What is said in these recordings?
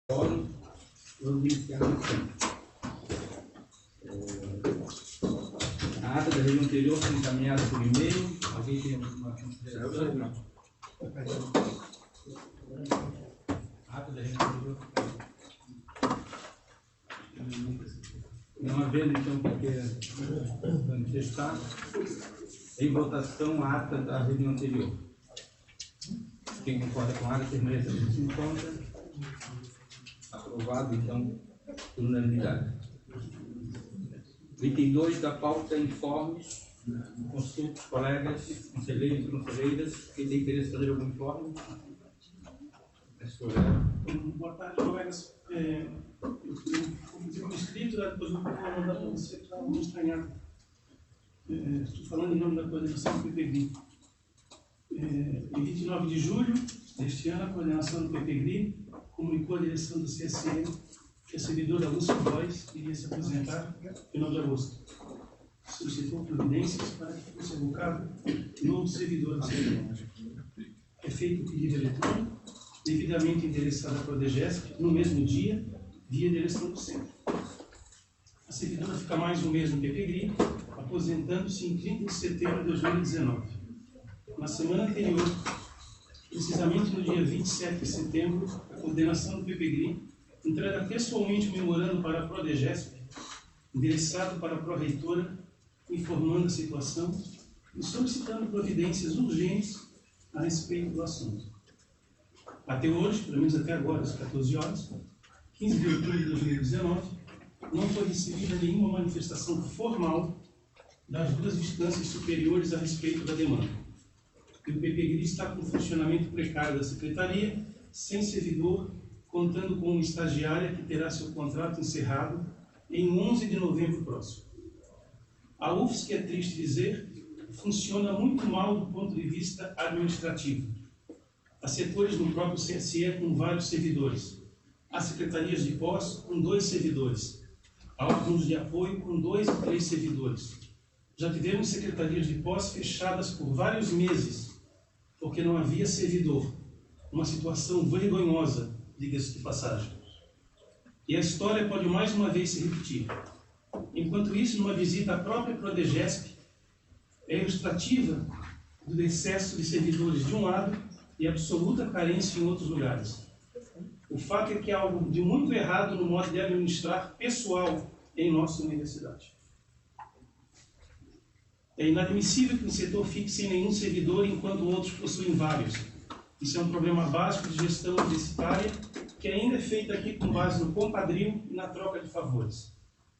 Fórum, vamos iniciar a sessão. A ata da reunião anterior foi encaminhada por e-mail. Alguém tem alguma consideração? Não. A ata da reunião anterior. Não havendo, então, qualquer manifestar, em votação a ata da reunião anterior. Quem concorda com a ata, permaneça como se encontra. Aprovado, então, por unanimidade. Item 2 da pauta: informes. Consulto os colegas, conselheiros e conselheiras. Quem tem interesse em fazer algum informe? Boa tarde, colegas. Eu fiz um escrito, depois eu vou mandar para você, que está muito estranhado. Estou falando em nome da coordenação do PPGRI. Em 29 de julho deste ano, a coordenação do PPGRI comunicou à direção do CSE que a servidora Lúcia Góes iria se aposentar no final de agosto. Solicitou providências para que fosse evocado novo servidor da servidora. É feito o pedido eletrônico, devidamente endereçado à Prodegesp, no mesmo dia, via direção do centro. A servidora fica mais um mês no PPGRI, aposentando-se em 30 de setembro de 2019. Na semana anterior, precisamente no dia 27 de setembro, a coordenação do PPGRI entrega pessoalmente o memorando para a Prodegesp, endereçado para a pró-reitora, informando a situação e solicitando providências urgentes a respeito do assunto. Até hoje, pelo menos até agora, às 14 horas, 15 de outubro de 2019, não foi recebida nenhuma manifestação formal das duas instâncias superiores a respeito da demanda. E o PPGRI está com o funcionamento precário da Secretaria, sem servidor, contando com uma estagiária que terá seu contrato encerrado em 11 de novembro próximo. A UFSC, é triste dizer, funciona muito mal do ponto de vista administrativo. Há setores no próprio CSE com vários servidores. Há secretarias de pós com 2 servidores. Há órgãos de apoio com 2 a 3 servidores. Já tivemos secretarias de pós fechadas por vários meses, porque não havia servidor. Uma situação vergonhosa, diga-se de passagem. E a história pode mais uma vez se repetir. Enquanto isso, numa visita à própria Prodegesp, é ilustrativa do excesso de servidores de um lado e absoluta carência em outros lugares. O fato é que há algo de muito errado no modo de administrar pessoal em nossa universidade. É inadmissível que um setor fique sem nenhum servidor enquanto outros possuem vários. Isso é um problema básico de gestão universitária que ainda é feita aqui com base no compadrio e na troca de favores.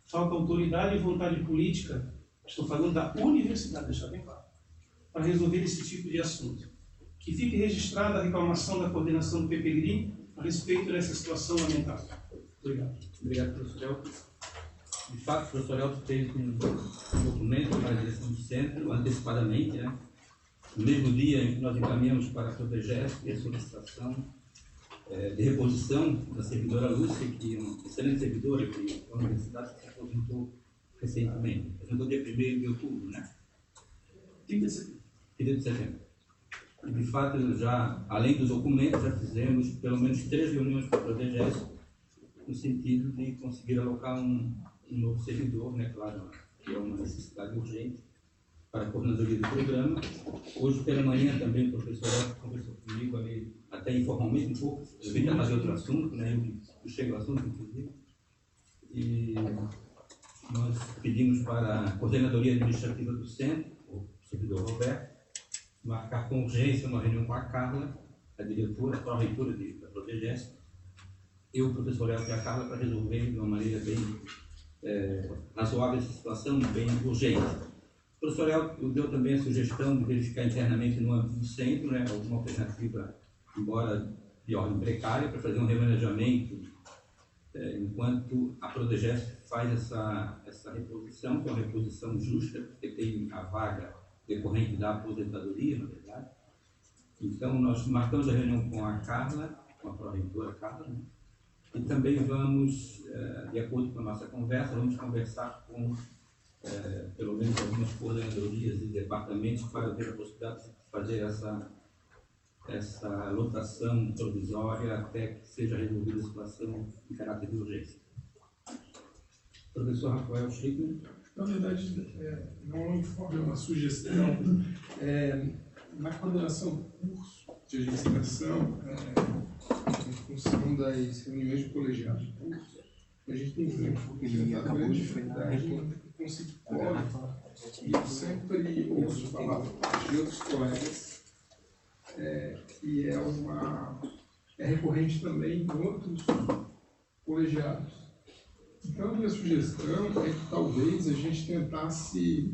Falta autoridade e vontade política, estou falando da universidade, deixar bem claro, para resolver esse tipo de assunto. Que fique registrada a reclamação da coordenação do PPGRI a respeito dessa situação lamentável. Obrigado. Obrigado, professor Elton. De fato, o professor Elton fez um documento para a direção do centro, antecipadamente, né? No mesmo dia em que nós encaminhamos para a Prodegesp a solicitação de reposição da servidora Lúcia, que é uma excelente servidora, que a universidade se aposentou recentemente. Aposentou dia 1º de outubro, né? 30 de setembro. E, de fato, já, além dos documentos, já fizemos pelo menos 3 reuniões com a Prodegesp, no sentido de conseguir alocar um novo servidor, né? Claro, que é uma necessidade urgente para a coordenadoria do programa. Hoje pela manhã também o professor Elton conversou comigo ali, até informalmente um pouco, eu vim trazer outro assunto, né? Eu chego ao assunto, inclusive. E nós pedimos para a coordenadoria administrativa do centro, o servidor Roberto, marcar com urgência uma reunião com a Carla, a diretora, a pró-reitora da Prodegesp, e o professor Elton e a Carla, para resolver de uma maneira bem razoável essa situação, bem urgente. O professor Elton deu também a sugestão de verificar internamente no âmbito do centro, né, alguma alternativa, embora de ordem precária, para fazer um remanejamento enquanto a Prodegesp faz essa reposição, que é uma reposição justa, porque tem a vaga decorrente da aposentadoria, na verdade. Então, nós marcamos a reunião com a Carla, com a pró-reitora Carla, né? E também vamos, de acordo com a nossa conversa, vamos conversar com pelo menos algumas coordenadorias e departamentos para ver a possibilidade de fazer essa lotação provisória até que seja resolvida a situação em caráter de urgência. Professor Rafael Schlickman. Na verdade, não é um informe, é uma sugestão. Na coordenação do curso de administração, em função das reuniões de colegiado de curso, a gente tem uma grande dificuldade em conseguir código. E eu sempre ouço falar de outros colegas que é recorrente também em outros colegiados. Então, a minha sugestão é que talvez a gente tentasse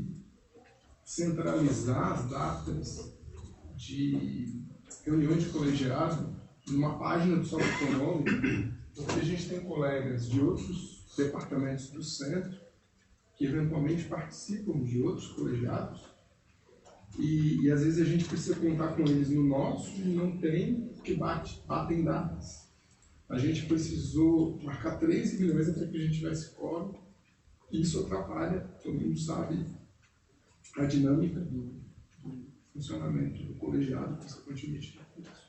centralizar as datas de reuniões de colegiado numa página do Sócio Econômico, porque a gente tem colegas de outros departamentos do centro que eventualmente participam de outros colegiados e às vezes a gente precisa contar com eles no nosso e não tem, porque batem datas. A gente precisou marcar 3 reuniões até que a gente tivesse quórum, e isso atrapalha, todo mundo sabe, a dinâmica do funcionamento do colegiado, consequentemente do curso.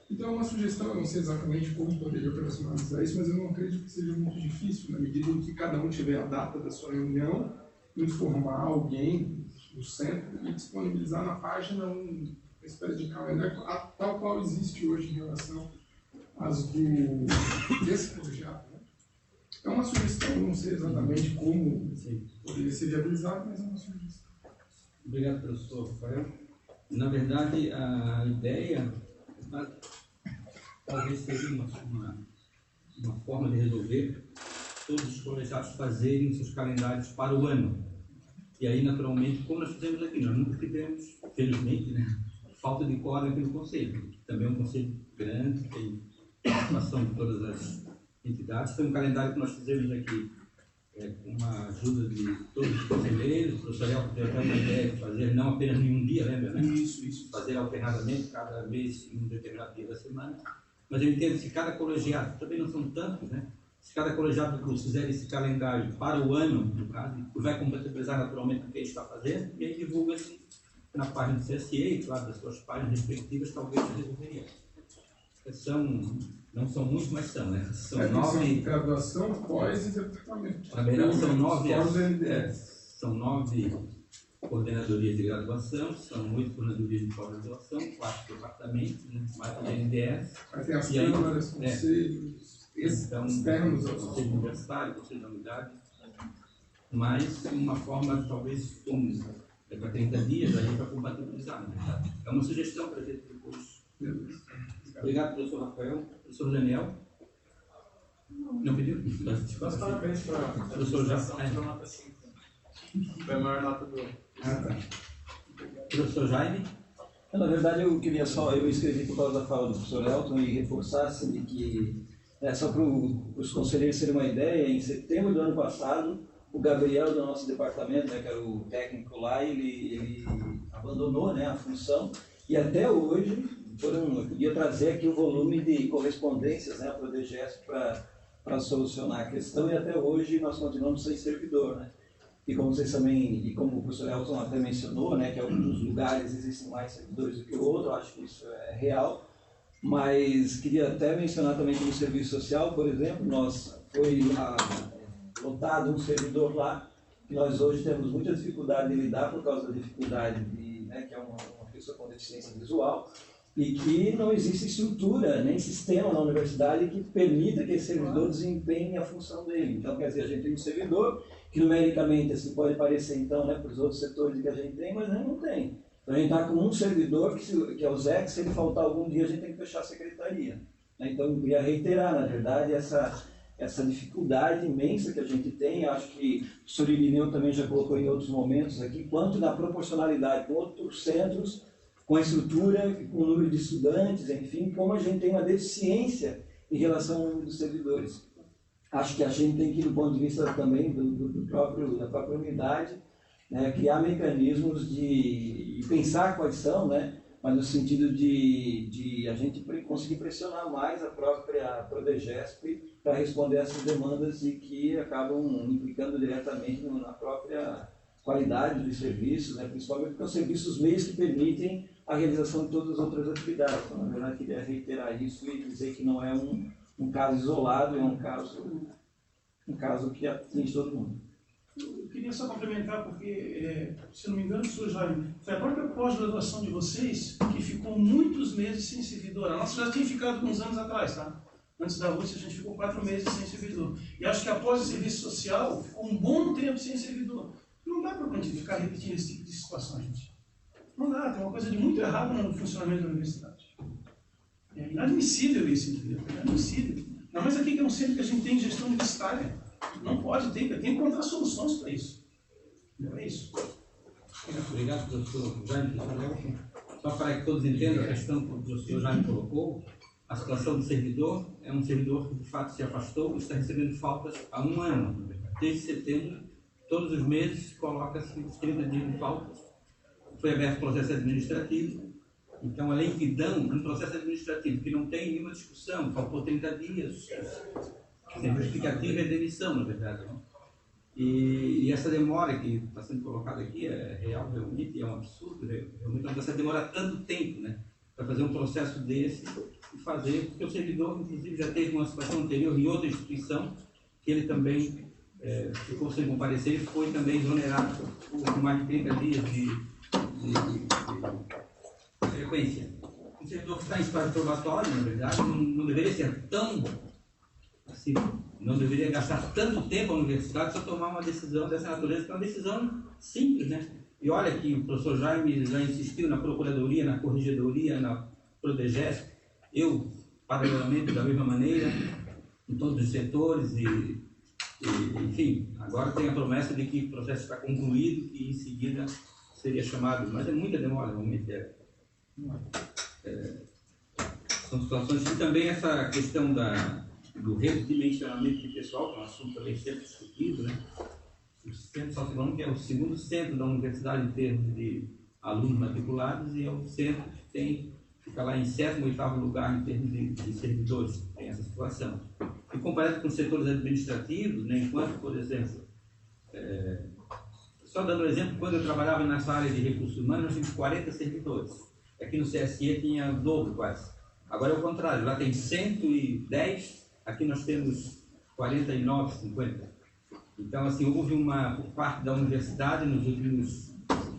Então, uma sugestão, eu não sei exatamente como poderia operacionalizar isso, mas eu não acredito que seja muito difícil, na medida em que cada um tiver a data da sua reunião, informar alguém do centro e disponibilizar na página uma espécie de calendário, tal qual existe hoje em relação às desse colegiado. Né? É uma sugestão, não sei exatamente como poderia ser viabilizado, mas é uma sugestão. Obrigado, professor Rafael. Na verdade, a ideia talvez seria uma forma de resolver todos os colegiados fazerem seus calendários para o ano. E aí, naturalmente, como nós fizemos aqui, nós nunca tivemos, felizmente, né, falta de quórum aqui no Conselho. Também é um Conselho grande, tem participação de todas as entidades. Foi um calendário que nós fizemos aqui com a ajuda de todos os conselheiros. O professor Elton teve até uma ideia de fazer não apenas em um dia, lembra, né? Isso. Fazer alternadamente, cada mês em um determinado dia da semana. Mas eu entendo que se cada colegiado, também não são tantos, né? Se cada colegiado do curso fizer esse calendário para o ano, no caso, vai compatibilizar naturalmente o que ele está fazendo, e aí divulga-se na página do CSE, e claro, das suas páginas respectivas, talvez resolveria. Não são muitos, mas são, né? São 9... Graduação pós e departamento. Na verdade, são 9 coordenadorias de graduação, são 8 coordenadorias de pós-graduação, 4 departamentos, né? Mais o NDS. Aí tem as câmaras, conselhos, então, externos ao conselho universitário, conselho da unidade, mas uma forma, talvez, para 30 dias, aí para compatibilizar, né? É uma sugestão para a gente depois. Obrigado, professor Rafael. Professor Daniel? Não pediu? Mas parabéns para a professor já. nota 5. Foi a maior nota do... Professor Jaime? Na verdade, eu escrevi por causa da fala do professor Elton e reforçasse de que, só para os conselheiros terem uma ideia, em setembro do ano passado, o Gabriel do nosso departamento, né, que era o técnico lá, ele abandonou, né, a função, e até hoje, eu podia trazer aqui o volume de correspondências, né, para o DGESP para solucionar a questão, e até hoje nós continuamos sem servidor, né. E como vocês também, e como o professor Elton até mencionou, né, que em alguns lugares existem mais servidores do que outros, acho que isso é real, mas queria até mencionar também que no serviço social, por exemplo, foi lotado um servidor lá, que nós hoje temos muita dificuldade de lidar por causa da dificuldade que é uma pessoa com deficiência visual, e que não existe estrutura, nem sistema na universidade que permita que esse servidor desempenhe a função dele. Então, quer dizer, a gente tem um servidor que numericamente assim, pode parecer, então, né, para os outros setores que a gente tem, mas não tem. Então, a gente está com um servidor que é o Zé, que se ele faltar algum dia, a gente tem que fechar a secretaria. Então, eu queria reiterar, na verdade, essa dificuldade imensa que a gente tem. Acho que o professor Irineu também já colocou em outros momentos aqui, quanto na proporcionalidade com outros centros, com a estrutura, com o número de estudantes, enfim, como a gente tem uma deficiência em relação ao número dos servidores. Acho que a gente tem que, do ponto de vista também da própria unidade, né, criar mecanismos de pensar quais são, né, mas no sentido de a gente conseguir pressionar mais a própria Prodegesp para responder essas demandas e que acabam implicando diretamente na própria qualidade dos serviços, né, principalmente porque os serviços meios que permitem a realização de todas as outras atividades. Então, na verdade, queria reiterar isso e dizer que não é um caso isolado, é um caso que atinge todo mundo. Eu queria só complementar, porque, se não me engano, professor Jaime, foi a própria pós-graduação de vocês que ficou muitos meses sem servidor. A nossa já tinha ficado uns anos atrás, tá? Antes da USP, a gente ficou 4 meses sem servidor. E acho que após o serviço social, ficou um bom tempo sem servidor. Não dá para ficar repetindo esse tipo de situação, gente. Não dá, tem uma coisa de muito errado no funcionamento da universidade. É inadmissível isso, entendeu? É inadmissível. Não, mas aqui que é um centro que a gente tem gestão universitária. Não pode, tem que encontrar soluções para isso. Não é isso. Obrigado, professor Jaime. Só para que todos entendam a questão que o professor Jaime colocou, a situação do servidor é um servidor que de fato se afastou e está recebendo faltas há 1 ano. Desde setembro, todos os meses, coloca-se 30 dias de faltas. Foi aberto processo administrativo. Então, a lentidão no processo administrativo, que não tem nenhuma discussão, faltou 30 dias, sem justificativa é demissão, na verdade. Não? E essa demora que está sendo colocada aqui é real, realmente, é um absurdo. Realmente não precisa demorar tanto tempo, né, para fazer um processo desse e fazer, porque o servidor, inclusive, já teve uma situação anterior em outra instituição, que ele também ficou sem comparecer e foi também exonerado por mais de 30 dias de frequência. O servidor que está em estágio probatório, na verdade, não deveria ser tão assim, não deveria gastar tanto tempo a universidade para tomar uma decisão dessa natureza, que é uma decisão simples, né? E olha que o professor Jaime já insistiu na Procuradoria, na Corregedoria, na Prodegesp, eu, paralelamente, da mesma maneira, em todos os setores, enfim, agora tem a promessa de que o processo está concluído e em seguida seria chamado, mas é muita demora, realmente são situações que também essa questão do redimensionamento de pessoal, que é um assunto também sempre discutido, né? O centro só falando que é o segundo centro da universidade em termos de alunos matriculados e é o centro que fica lá em 7º, 8º lugar em termos de servidores, tem essa situação. E comparado com os setores administrativos, né, enquanto, por exemplo, só dando um exemplo, quando eu trabalhava nessa área de recursos humanos, nós tínhamos 40 servidores. Aqui no CSE tinha o dobro quase. Agora é o contrário, lá tem 110, aqui nós temos 49, 50. Então, assim, houve por parte da universidade,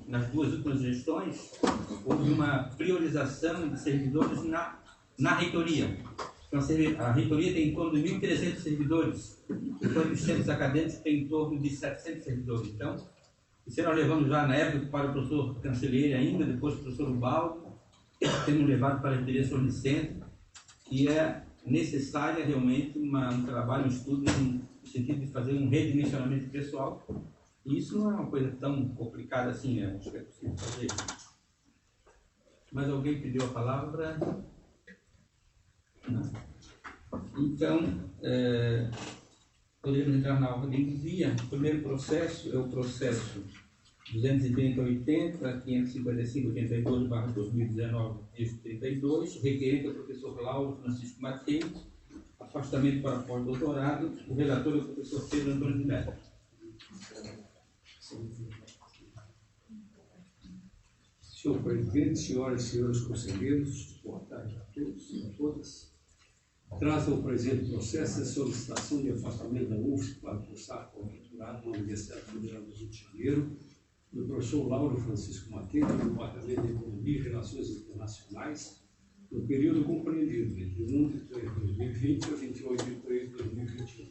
nas 2 últimas gestões, houve uma priorização de servidores na reitoria. Então, a reitoria tem em torno de 1.300 servidores, enquanto os centros acadêmicos têm em torno de 700 servidores. Então, isso nós levamos já na época para o professor Cancelheiro ainda, depois para o professor Ubaldo, temos levado para a direção de centro, que é necessária realmente um trabalho, um estudo no sentido de fazer um redimensionamento pessoal. E isso não é uma coisa tão complicada assim, né? Acho que é possível fazer. Mas alguém pediu a palavra? Não. Então, podemos entrar na ordem do dia. O primeiro processo é o processo 230-80, 555-82/2019, texto 32, requerente ao professor Lauro Francisco Mateus, afastamento para pós-doutorado. O relator é o professor Pedro Antônio de Mello. Senhor presidente, senhoras e senhores conselheiros, boa tarde a todos e a todas. Trata o presente processo a solicitação de afastamento da UFSC para cursar pós-doutorado na Universidade Federal do Rio de Janeiro, do professor Lauro Francisco Mateus, do Departamento de Economia e Relações Internacionais, no período compreendido entre 1 de 3 de 2020 a 28 de 3 de 2021.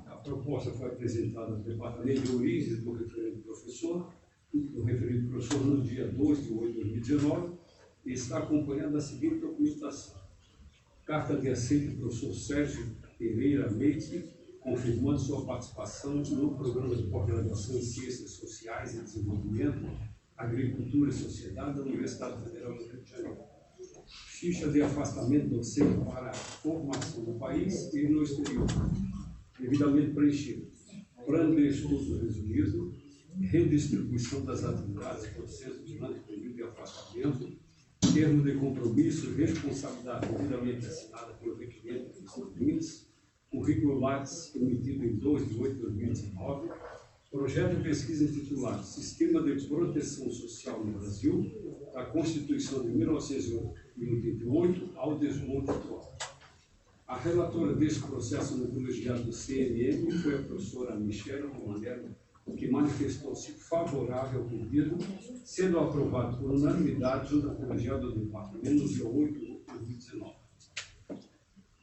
A proposta foi apresentada no Departamento de Origem do referido professor, no dia 2 de 8 de 2019, e está acompanhada da seguinte documentação. Carta de aceite do professor Sérgio Pereira Meite, confirmando sua participação no Programa de Pós-Graduação em Ciências Sociais e Desenvolvimento, Agricultura e Sociedade da Universidade Federal do Rio de Janeiro. Ficha de afastamento docente para a formação no país e no exterior, devidamente preenchido. Plano de estudo resumido, redistribuição das atividades docentes durante o período de afastamento, termo de compromisso e responsabilidade devidamente assinada pelo requerente dos seguintes, currículo Lattes emitido em 2 de 8 de 2019, projeto de pesquisa intitulado Sistema de Proteção Social no Brasil, da Constituição de 1988 ao desmonte atual. A relatora deste processo no colegiado do CNM foi a professora Michelle Romanello, que manifestou-se favorável ao pedido, sendo aprovado por unanimidade junto ao colegiado do departamento no dia 8 de 2019.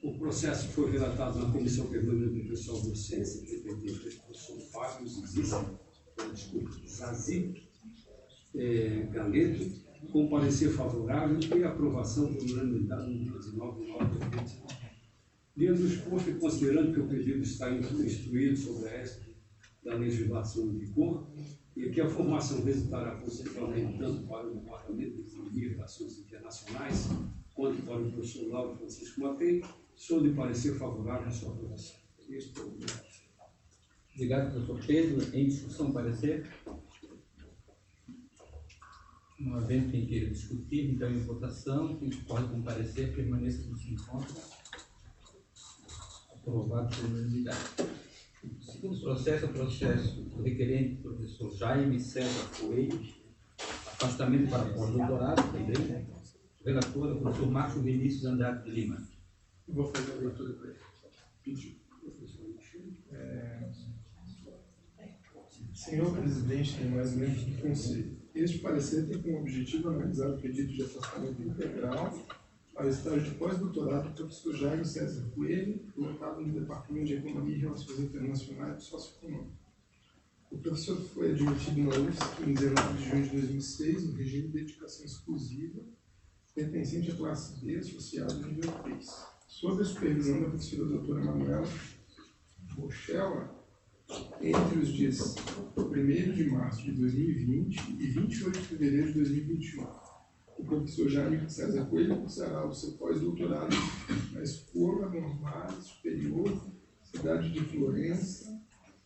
O processo foi relatado na Comissão Permanente do Pessoal Docência, presidente do professor Fábio Zazi Galeto, com parecer favorável e aprovação por unanimidade no dia 19 de novembro de 2019. Dentro do exposto e considerando que o pedido está instruído sobre a esta da legislação em vigor e que a formação resultará positivamente tanto para o Departamento de Economia e Relações Internacionais quanto para o professor Lauro Francisco Matei, sou de parecer favorável à sua aprovação. Este é o meu. Obrigado, professor Pedro. Em discussão, parecer? Não havendo quem queira discutir, então em votação, quem pode comparecer, permaneça como se encontra. Aprovado por unanimidade. O segundo processo é o processo do requerente professor Jaime César Coelho, afastamento para pós-doutorado também, né? Relator, o professor Márcio Vinícius Andrade de Lima. Vou fazer a leitura para ele. Senhor Presidente, demais membros do Conselho, este parecer tem como objetivo analisar o pedido de afastamento integral ao estágio de pós-doutorado do professor Jaime César Coelho, lotado no Departamento de Economia e Relações Internacionais e Socioeconômico. O professor foi admitido na UFSC em 19 de junho de 2006, no regime de dedicação exclusiva, pertencente à classe B, associado ao nível 3. Sob a supervisão da professora doutora Manuela Rochella, entre os dias 1º de março de 2020 e 28 de fevereiro de 2021. O professor Jaime César Coelho cursará o seu pós-doutorado na Escola Normale Superior, cidade de Florença,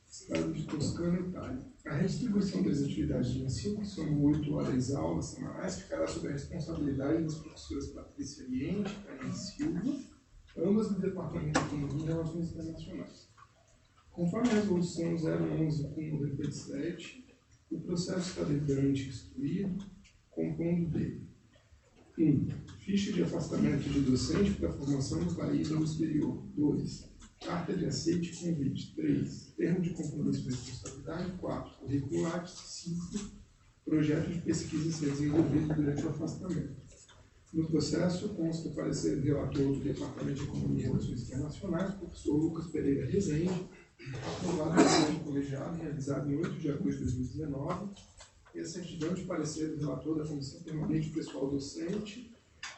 estado de Toscana, Itália. A redistribuição das atividades de ensino, que são 8 horas aulas semanais, ficará sob a responsabilidade das professoras Patrícia Liente e Karine Silva, ambas do Departamento de Economia e Relações Internacionais. Conforme a resolução 011/97, o processo está devidamente instruído, compondo de 1. Ficha de afastamento de docente para formação no país ou no exterior. 2. Carta de aceite e convite. 3. Termo de compromisso de responsabilidade. 4. Currículo Lattes. 5. Projeto de pesquisa a ser desenvolvido durante o afastamento. No processo, consta o parecer do relator do Departamento de Economia e Relações Internacionais, professor Lucas Pereira Rezende, aprovado pelo colegiado, realizado em 8 de agosto de 2019, e a certidão de parecer do relator da Comissão Permanente de Pessoal Docente,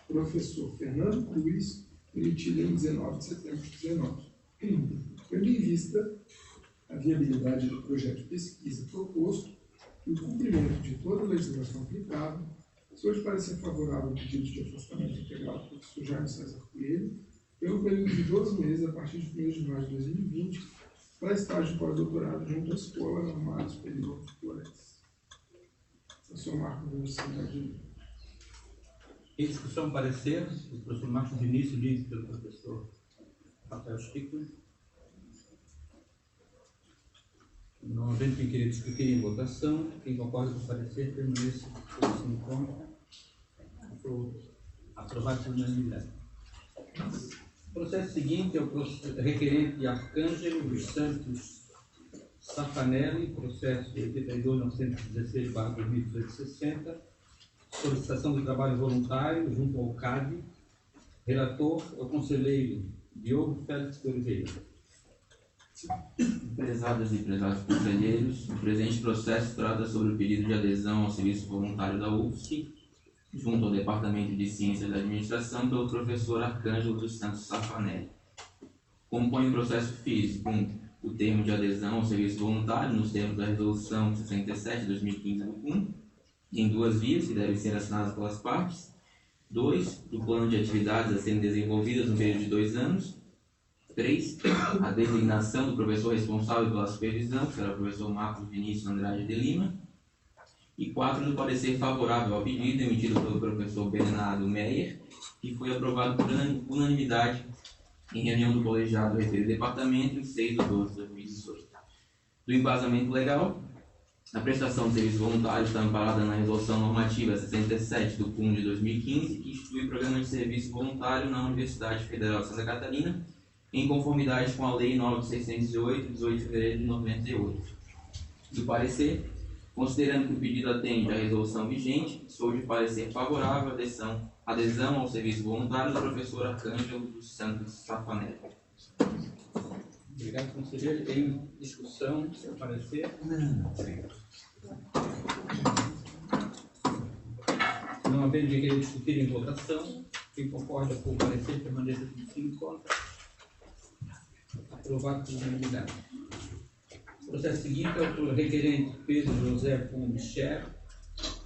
professor Fernando Cruz, emitida em 19 de setembro de 2019. Tendo em vista a viabilidade do projeto de pesquisa proposto e o cumprimento de toda a legislação aplicável, sou de parecer favorável ao pedido de afastamento integral do professor Jaime César Coelho, pelo período de 12 meses a partir de 1º de maio de 2020, para estágio de pós-doutorado junto à Escola Normale Superior de Florença. Eu sou Marco Vinícius Andrade de Lima. Em discussão, parecer, o professor Márcio Vinícius, lido pelo professor Rafael Stickler. Não havendo quem queira discutir em votação, quem concorda com o parecer, permaneça como se encontra. Aprovado por unanimidade. O processo seguinte é o requerente Arcângelo dos Santos Safanelli, processo 82.916/2018-60, solicitação de trabalho voluntário junto ao CAD. Relator é o conselheiro Diogo Félix de Oliveira. Prezadas e prezados conselheiros, o presente processo trata sobre o pedido de adesão ao serviço voluntário da UFSC, junto ao Departamento de Ciências da Administração, pelo professor Arcângelo dos Santos Safanelli. Compõe o processo físico o termo de adesão ao serviço voluntário, nos termos da Resolução 67 de 2015 do CUM, em 2 vias, que devem ser assinadas pelas partes. 2. Do plano de atividades a serem desenvolvidas no período de 2 anos. 3. A designação do professor responsável pela supervisão, que será o professor Marcos Vinícius Andrade de Lima. E 4. Do parecer favorável ao pedido emitido pelo professor Bernardo Meyer, que foi aprovado por unanimidade em reunião do colegiado do referido departamento em 6 de 12 de 2018. Do embasamento legal, A prestação de serviço voluntário está amparada na Resolução Normativa 67 do PUN de 2015, que institui programa de serviço voluntário na Universidade Federal de Santa Catarina, em conformidade com a Lei 9.608, de 18 de fevereiro de 98. Do parecer, considerando que o pedido atende à resolução vigente, sou de parecer favorável à adesão ao serviço voluntário do professor Arcângelo dos Santos Safanelli. Obrigado, conselheiro. Tem discussão, seu parecer? Não havendo de querer discutir em votação, quem concorda com o parecer permaneça como se encontra. Aprovado por unanimidade. O processo seguinte é o requerente Pedro José Pombicher,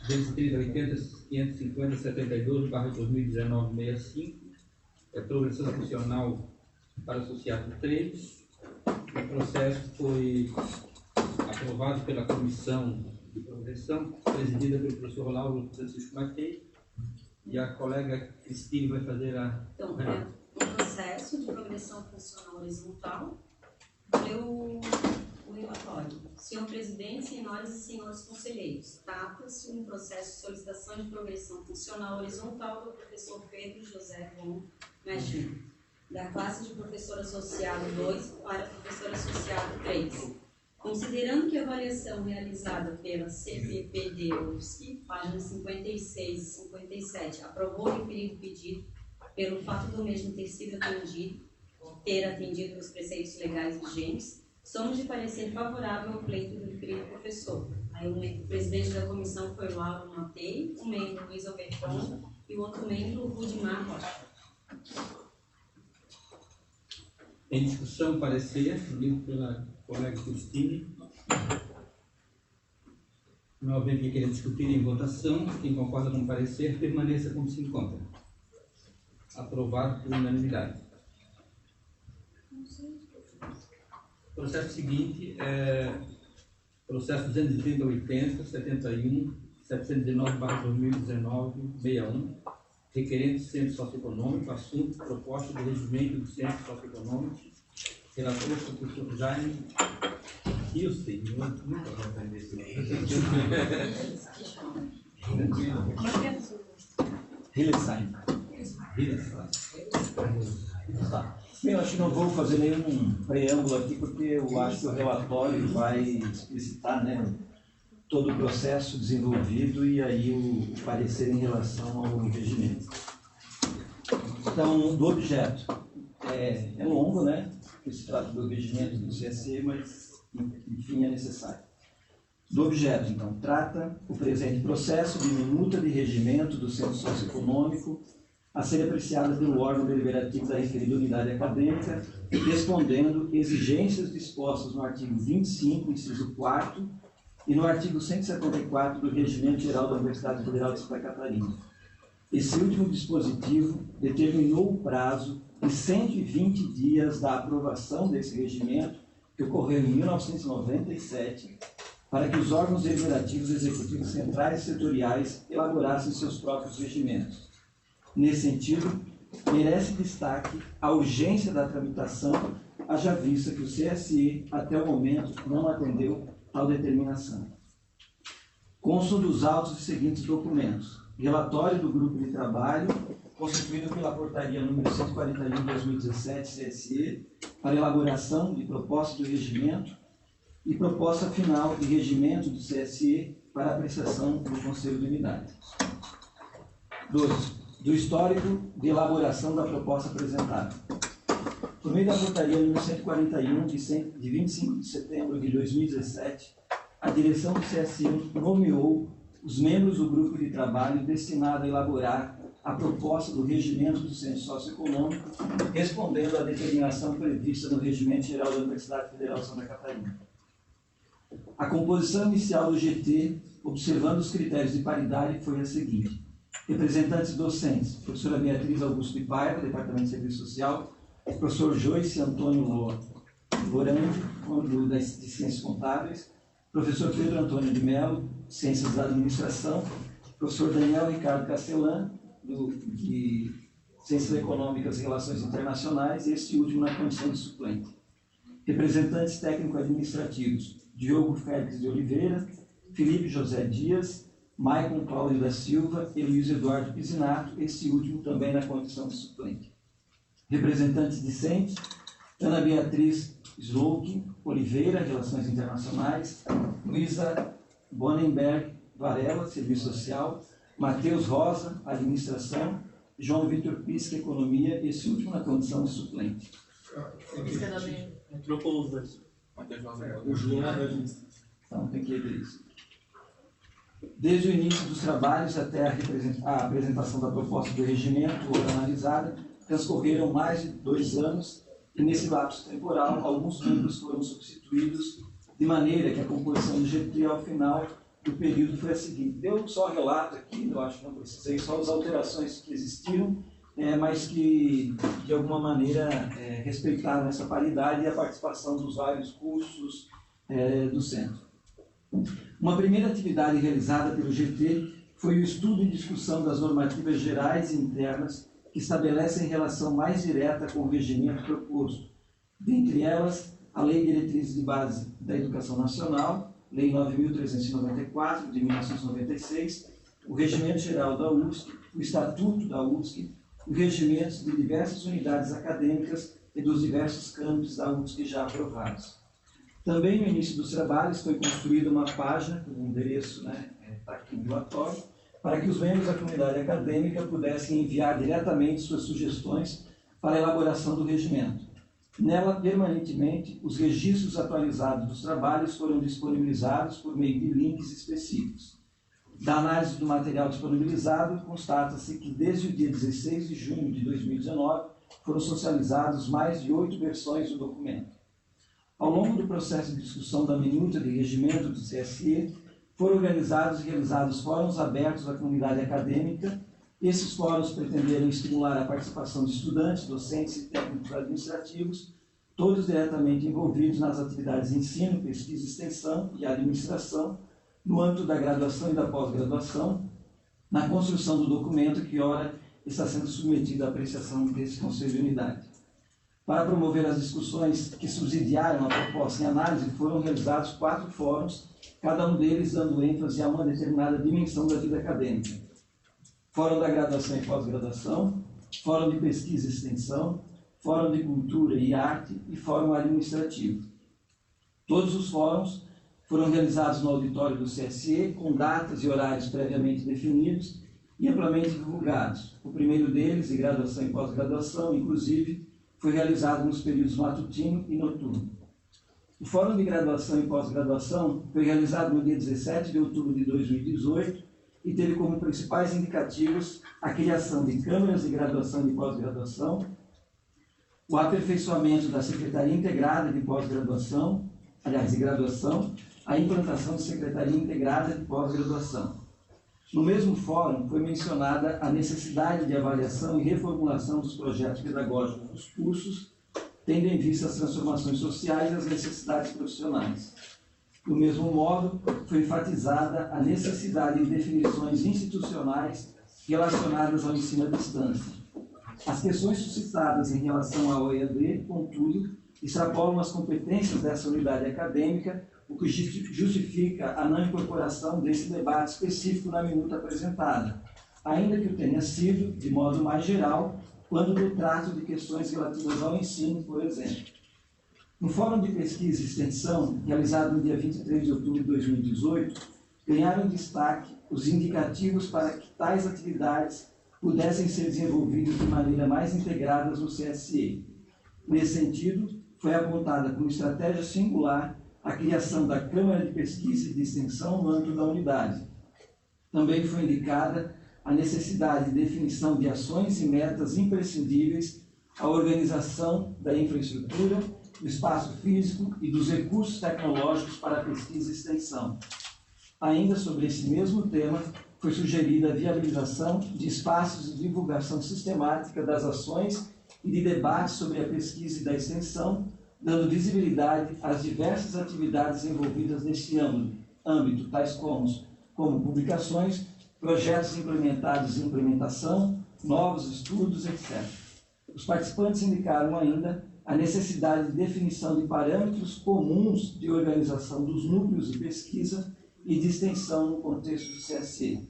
230.850.72/2019-65, é progressão funcional para associado 3. O processo foi aprovado pela Comissão de Progressão, presidida pelo professor Lauro Francisco Matei, e a colega Cristine vai fazer a... Então, é um processo de progressão funcional horizontal. O relatório. Senhor presidente, senhoras e senhores conselheiros, trata-se de um processo de solicitação de progressão funcional horizontal do professor Pedro José Von Mechin, da classe de professor associado 2 para professor associado 3. Considerando que a avaliação realizada pela CPPD UFSC, páginas 56 e 57, aprovou o referido pedido pelo fato do mesmo ter atendido os preceitos legais vigentes, somos de parecer favorável ao pleito do referido professor. Aí o presidente da comissão foi o Lauro Matei, o membro Luiz Alberton e o outro membro o Rudimar Rocha. Em discussão, parecer, lido pela colega Cristine. Não havendo que querer discutir em votação, quem concorda com o parecer, permaneça como se encontra. Aprovado por unanimidade. O processo seguinte é processo 230.80.71.719/2019-61, requerente Centro Socioeconômico, assunto, proposta de regimento do Centro Socioeconômico, relator o professor Jaime Hilsen. Nunca vou aprender esse nome. Hilsen. Tá. Bem, eu acho que não vou fazer nenhum preâmbulo aqui, porque eu acho que o relatório vai explicitar, né, todo o processo desenvolvido e aí o parecer em relação ao regimento. Então, do objeto. É longo, né? Porque se trata do regimento do CSE, mas, enfim, é necessário. Do objeto, então, trata o presente processo de minuta de regimento do Centro Socioeconômico a ser apreciada pelo órgão deliberativo da referida unidade acadêmica, respondendo exigências dispostas no artigo 25, inciso 4, e no artigo 174 do Regimento Geral da Universidade Federal de Santa Catarina. Esse último dispositivo determinou o prazo de 120 dias da aprovação desse regimento, que ocorreu em 1997, para que os órgãos deliberativos executivos centrais e setoriais elaborassem seus próprios regimentos. Nesse sentido, merece destaque a urgência da tramitação, haja vista que o CSE, até o momento, não atendeu tal determinação. Constam dos autos os seguintes documentos: relatório do grupo de trabalho, constituído pela portaria número 141/2017 CSE, para elaboração de proposta do regimento, e proposta final de regimento do CSE para apreciação do Conselho de Unidade. 2. Do histórico de elaboração da proposta apresentada. Por meio da portaria número 141, de 25 de setembro de 2017, a direção do CSE nomeou os membros do grupo de trabalho destinado a elaborar a proposta do regimento do Centro Socioeconômico, respondendo à determinação prevista no Regimento Geral da Universidade Federal de Santa Catarina. A composição inicial do GT, observando os critérios de paridade, foi a seguinte: representantes docentes: professora Beatriz Augusto de Paiva, Departamento de Serviço Social; professor Joyce Antônio Lorandi, de Ciências Contábeis; professor Pedro Antônio de Mello, Ciências da Administração; professor Daniel Ricardo Castelã, de Ciências Econômicas e Relações Internacionais, e este último na condição de suplente. Representantes técnico-administrativos: Diogo Félix de Oliveira, Felipe José Dias, Maicon Cláudio da Silva e Luiz Eduardo Pisinato, esse último também na condição de suplente. Representantes discentes, Ana Beatriz Slouk Oliveira, Relações Internacionais, Luísa Bonenberg Varela, Serviço Social, Matheus Rosa, Administração, João Vitor Pisca, Economia, esse último na condição de suplente. Trocou os dois. O João, então tem que ver isso. Desde o início dos trabalhos até a apresentação da proposta do regimento ou analisada, transcorreram mais de 2 anos e nesse lapso temporal alguns membros foram substituídos de maneira que a composição do GT ao final do período foi a seguinte. Deu só relato aqui, eu acho que não precisei, só as alterações que existiram, mas que de alguma maneira respeitaram essa paridade e a participação dos vários cursos do centro. Uma primeira atividade realizada pelo GT foi o estudo e discussão das normativas gerais e internas que estabelecem relação mais direta com o regimento proposto, dentre elas a Lei Diretrizes de Base da Educação Nacional, Lei 9.394, de 1996, o Regimento Geral da UFSC, o Estatuto da UFSC, os regimentos de diversas unidades acadêmicas e dos diversos campos da UFSC já aprovados. Também no início dos trabalhos foi construída uma página, com o endereço está aqui no relatório, para que os membros da comunidade acadêmica pudessem enviar diretamente suas sugestões para a elaboração do regimento. Nela, permanentemente, os registros atualizados dos trabalhos foram disponibilizados por meio de links específicos. Da análise do material disponibilizado, constata-se que desde o dia 16 de junho de 2019 foram socializados mais de 8 versões do documento. Ao longo do processo de discussão da minuta de regimento do CSE, foram organizados e realizados fóruns abertos à comunidade acadêmica. Esses fóruns pretenderam estimular a participação de estudantes, docentes e técnicos administrativos, todos diretamente envolvidos nas atividades de ensino, pesquisa, extensão e administração, no âmbito da graduação e da pós-graduação, na construção do documento que, ora, está sendo submetido à apreciação desse Conselho de Unidade. Para promover as discussões que subsidiaram a proposta em análise, foram realizados 4 fóruns, cada um deles dando ênfase a uma determinada dimensão da vida acadêmica. Fórum da Graduação e Pós-Graduação, Fórum de Pesquisa e Extensão, Fórum de Cultura e Arte e Fórum Administrativo. Todos os fóruns foram realizados no auditório do CSE, com datas e horários previamente definidos e amplamente divulgados. O primeiro deles, de graduação e pós-graduação, inclusive, foi realizado nos períodos matutino e noturno. O Fórum de Graduação e Pós-Graduação foi realizado no dia 17 de outubro de 2018 e teve como principais indicativos a criação de câmaras de graduação e pós-graduação, o aperfeiçoamento da Secretaria Integrada de Pós-Graduação, aliás, de Graduação, a implantação de Secretaria Integrada de Pós-Graduação. No mesmo fórum, foi mencionada a necessidade de avaliação e reformulação dos projetos pedagógicos dos cursos, tendo em vista as transformações sociais e as necessidades profissionais. Do mesmo modo, foi enfatizada a necessidade de definições institucionais relacionadas ao ensino à distância. As questões suscitadas em relação ao EAD, contudo, extrapolam as competências dessa unidade acadêmica, o que justifica a não incorporação desse debate específico na minuta apresentada, ainda que o tenha sido, de modo mais geral, quando do trato de questões relativas ao ensino, por exemplo. No Fórum de Pesquisa e Extensão, realizado no dia 23 de outubro de 2018, ganharam destaque os indicativos para que tais atividades pudessem ser desenvolvidas de maneira mais integrada no CSE. Nesse sentido, foi apontada como estratégia singular a criação da Câmara de Pesquisa e de Extensão no âmbito da unidade. Também foi indicada a necessidade de definição de ações e metas imprescindíveis à organização da infraestrutura, do espaço físico e dos recursos tecnológicos para a pesquisa e extensão. Ainda sobre esse mesmo tema, foi sugerida a viabilização de espaços de divulgação sistemática das ações e de debate sobre a pesquisa e da extensão, dando visibilidade às diversas atividades envolvidas neste âmbito, tais como publicações, projetos implementados em implementação, novos estudos, etc. Os participantes indicaram ainda a necessidade de definição de parâmetros comuns de organização dos núcleos de pesquisa e de extensão no contexto do CSE.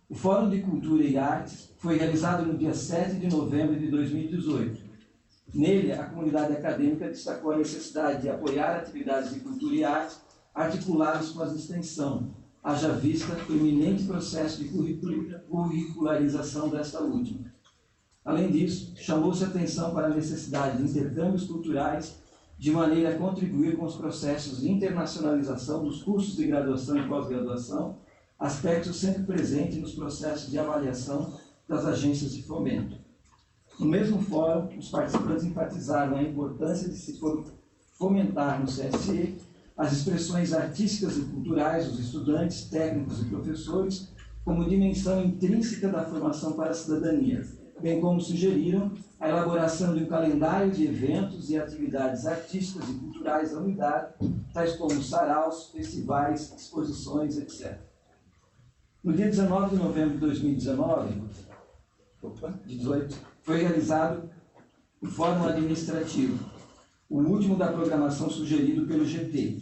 O Fórum de Cultura e Artes foi realizado no dia 7 de novembro de 2018. Nele, a comunidade acadêmica destacou a necessidade de apoiar atividades de cultura e arte articuladas com as de extensão, haja vista o iminente processo de curricularização desta última. Além disso, chamou-se atenção para a necessidade de intercâmbios culturais de maneira a contribuir com os processos de internacionalização dos cursos de graduação e pós-graduação, aspecto sempre presente nos processos de avaliação das agências de fomento. No mesmo fórum, os participantes enfatizaram a importância de se fomentar no CSE as expressões artísticas e culturais dos estudantes, técnicos e professores como dimensão intrínseca da formação para a cidadania, bem como sugeriram a elaboração de um calendário de eventos e atividades artísticas e culturais da unidade, tais como saraus, festivais, exposições, etc. No dia 19 de novembro de 2018, foi realizado o Fórum Administrativo, o último da programação sugerido pelo GT.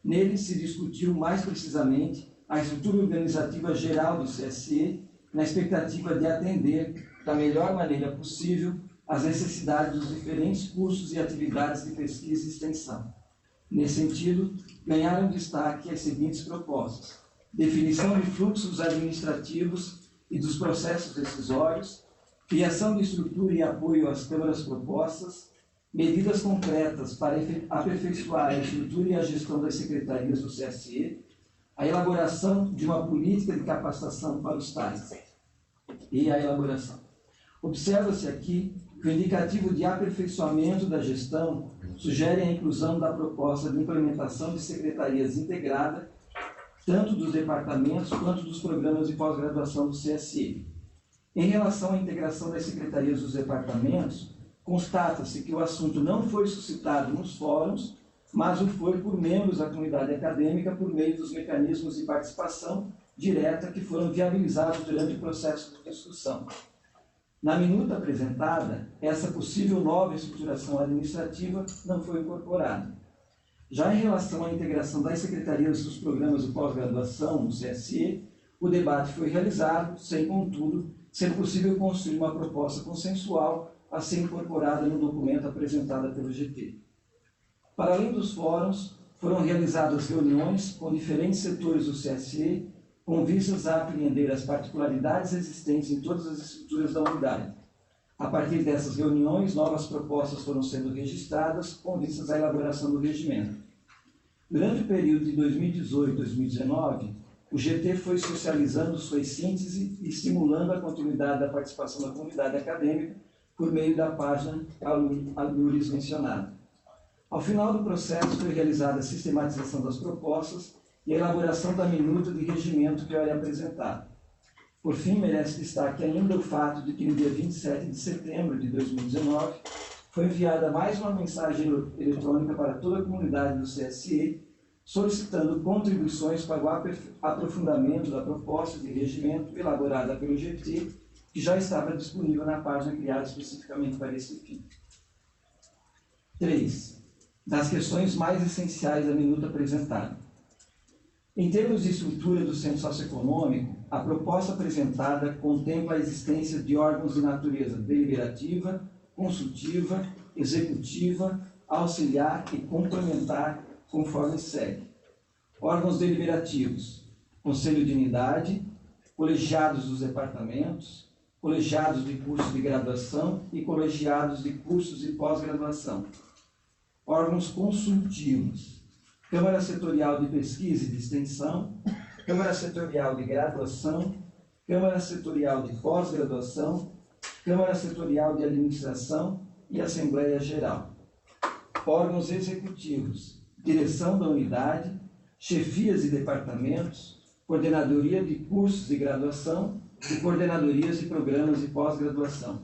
Nele se discutiu mais precisamente a estrutura organizativa geral do CSE, na expectativa de atender da melhor maneira possível as necessidades dos diferentes cursos e atividades de pesquisa e extensão. Nesse sentido, ganharam destaque as seguintes propostas: definição de fluxos administrativos e dos processos decisórios, criação de estrutura e apoio às câmaras propostas, medidas concretas para aperfeiçoar a estrutura e a gestão das secretarias do CSE, a elaboração de uma política de capacitação para os tais e a elaboração. Observa-se aqui que o indicativo de aperfeiçoamento da gestão sugere a inclusão da proposta de implementação de secretarias integrada, tanto dos departamentos quanto dos programas de pós-graduação do CSE. Em relação à integração das secretarias dos departamentos, constata-se que o assunto não foi suscitado nos fóruns, mas o foi por membros da comunidade acadêmica por meio dos mecanismos de participação direta que foram viabilizados durante o processo de discussão. Na minuta apresentada, essa possível nova estruturação administrativa não foi incorporada. Já em relação à integração das secretarias dos programas de pós-graduação no CSE, o debate foi realizado, sem, contudo, ser possível construir uma proposta consensual a ser incorporada no documento apresentado pelo GT. Para além dos fóruns, foram realizadas reuniões com diferentes setores do CSE, com vistas a apreender as particularidades existentes em todas as estruturas da unidade. A partir dessas reuniões, novas propostas foram sendo registradas, com vistas à elaboração do regimento. Durante o período de 2018 e 2019, o GT foi socializando sua síntese e estimulando a continuidade da participação da comunidade acadêmica por meio da página Alures mencionada. Ao final do processo, foi realizada a sistematização das propostas e a elaboração da minuta de regimento que ora é apresentada. Por fim, merece destaque ainda o fato de que no dia 27 de setembro de 2019 foi enviada mais uma mensagem eletrônica para toda a comunidade do CSE, solicitando contribuições para o aprofundamento da proposta de regimento elaborada pelo GT, que já estava disponível na página criada especificamente para esse fim. 3. Das questões mais essenciais da minuta apresentada. Em termos de estrutura do centro socioeconômico, a proposta apresentada contempla a existência de órgãos de natureza deliberativa, consultiva, executiva, auxiliar e complementar, conforme segue. Órgãos deliberativos: Conselho de Unidade, colegiados dos departamentos, colegiados de cursos de graduação e colegiados de cursos de pós-graduação. Órgãos consultivos: Câmara Setorial de Pesquisa e de Extensão, Câmara Setorial de Graduação, Câmara Setorial de Pós-Graduação, Câmara Setorial de Administração e Assembleia Geral. Órgãos executivos: Direção da Unidade, Chefias de Departamentos, Coordenadoria de Cursos de Graduação e Coordenadorias de Programas de Pós-Graduação.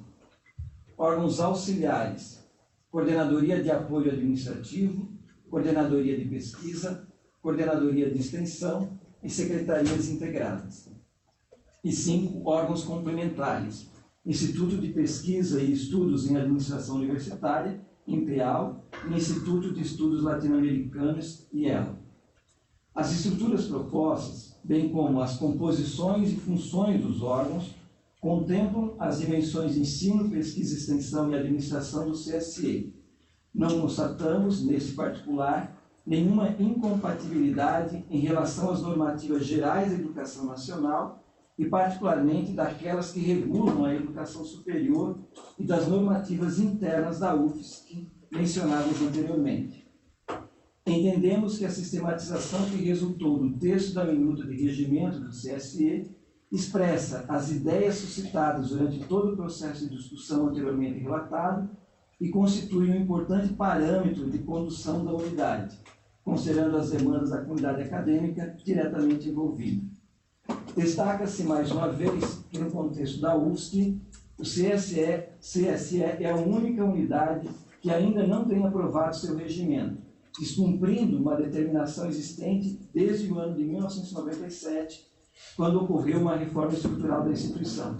Órgãos auxiliares: Coordenadoria de Apoio Administrativo, Coordenadoria de Pesquisa, Coordenadoria de Extensão e Secretarias Integradas. E 5. Órgãos complementares: Instituto de Pesquisa e Estudos em Administração Universitária, INPEAL, e Instituto de Estudos Latino-Americanos, IELA. As estruturas propostas, bem como as composições e funções dos órgãos, contemplam as dimensões de ensino, pesquisa, extensão e administração do CSE. Não constatamos, nesse particular, nenhuma incompatibilidade em relação às normativas gerais da educação nacional e, particularmente, daquelas que regulam a educação superior e das normativas internas da UFSC, mencionadas anteriormente. Entendemos que a sistematização que resultou do texto da minuta de regimento do CSE expressa as ideias suscitadas durante todo o processo de discussão anteriormente relatado e constitui um importante parâmetro de condução da unidade, considerando as demandas da comunidade acadêmica diretamente envolvida. Destaca-se mais uma vez que, no contexto da UFSC, o CSE é a única unidade que ainda não tem aprovado seu regimento, descumprindo uma determinação existente desde o ano de 1997, quando ocorreu uma reforma estrutural da instituição.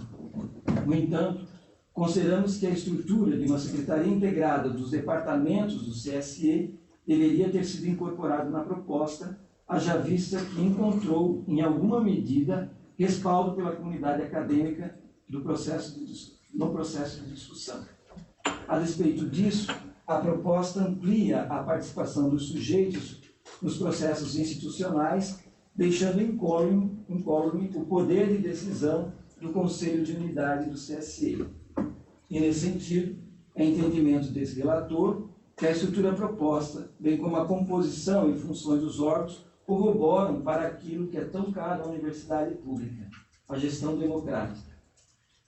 No entanto, consideramos que a estrutura de uma secretaria integrada dos departamentos do CSE deveria ter sido incorporada na proposta, haja vista que encontrou, em alguma medida, respaldo pela comunidade acadêmica no processo de discussão. A despeito disso, a proposta amplia a participação dos sujeitos nos processos institucionais, deixando incólume o poder de decisão do Conselho de Unidade do CSE. E, nesse sentido, é entendimento desse relator que a estrutura proposta, bem como a composição e funções dos órgãos, corroboram para aquilo que é tão caro à universidade pública, a gestão democrática.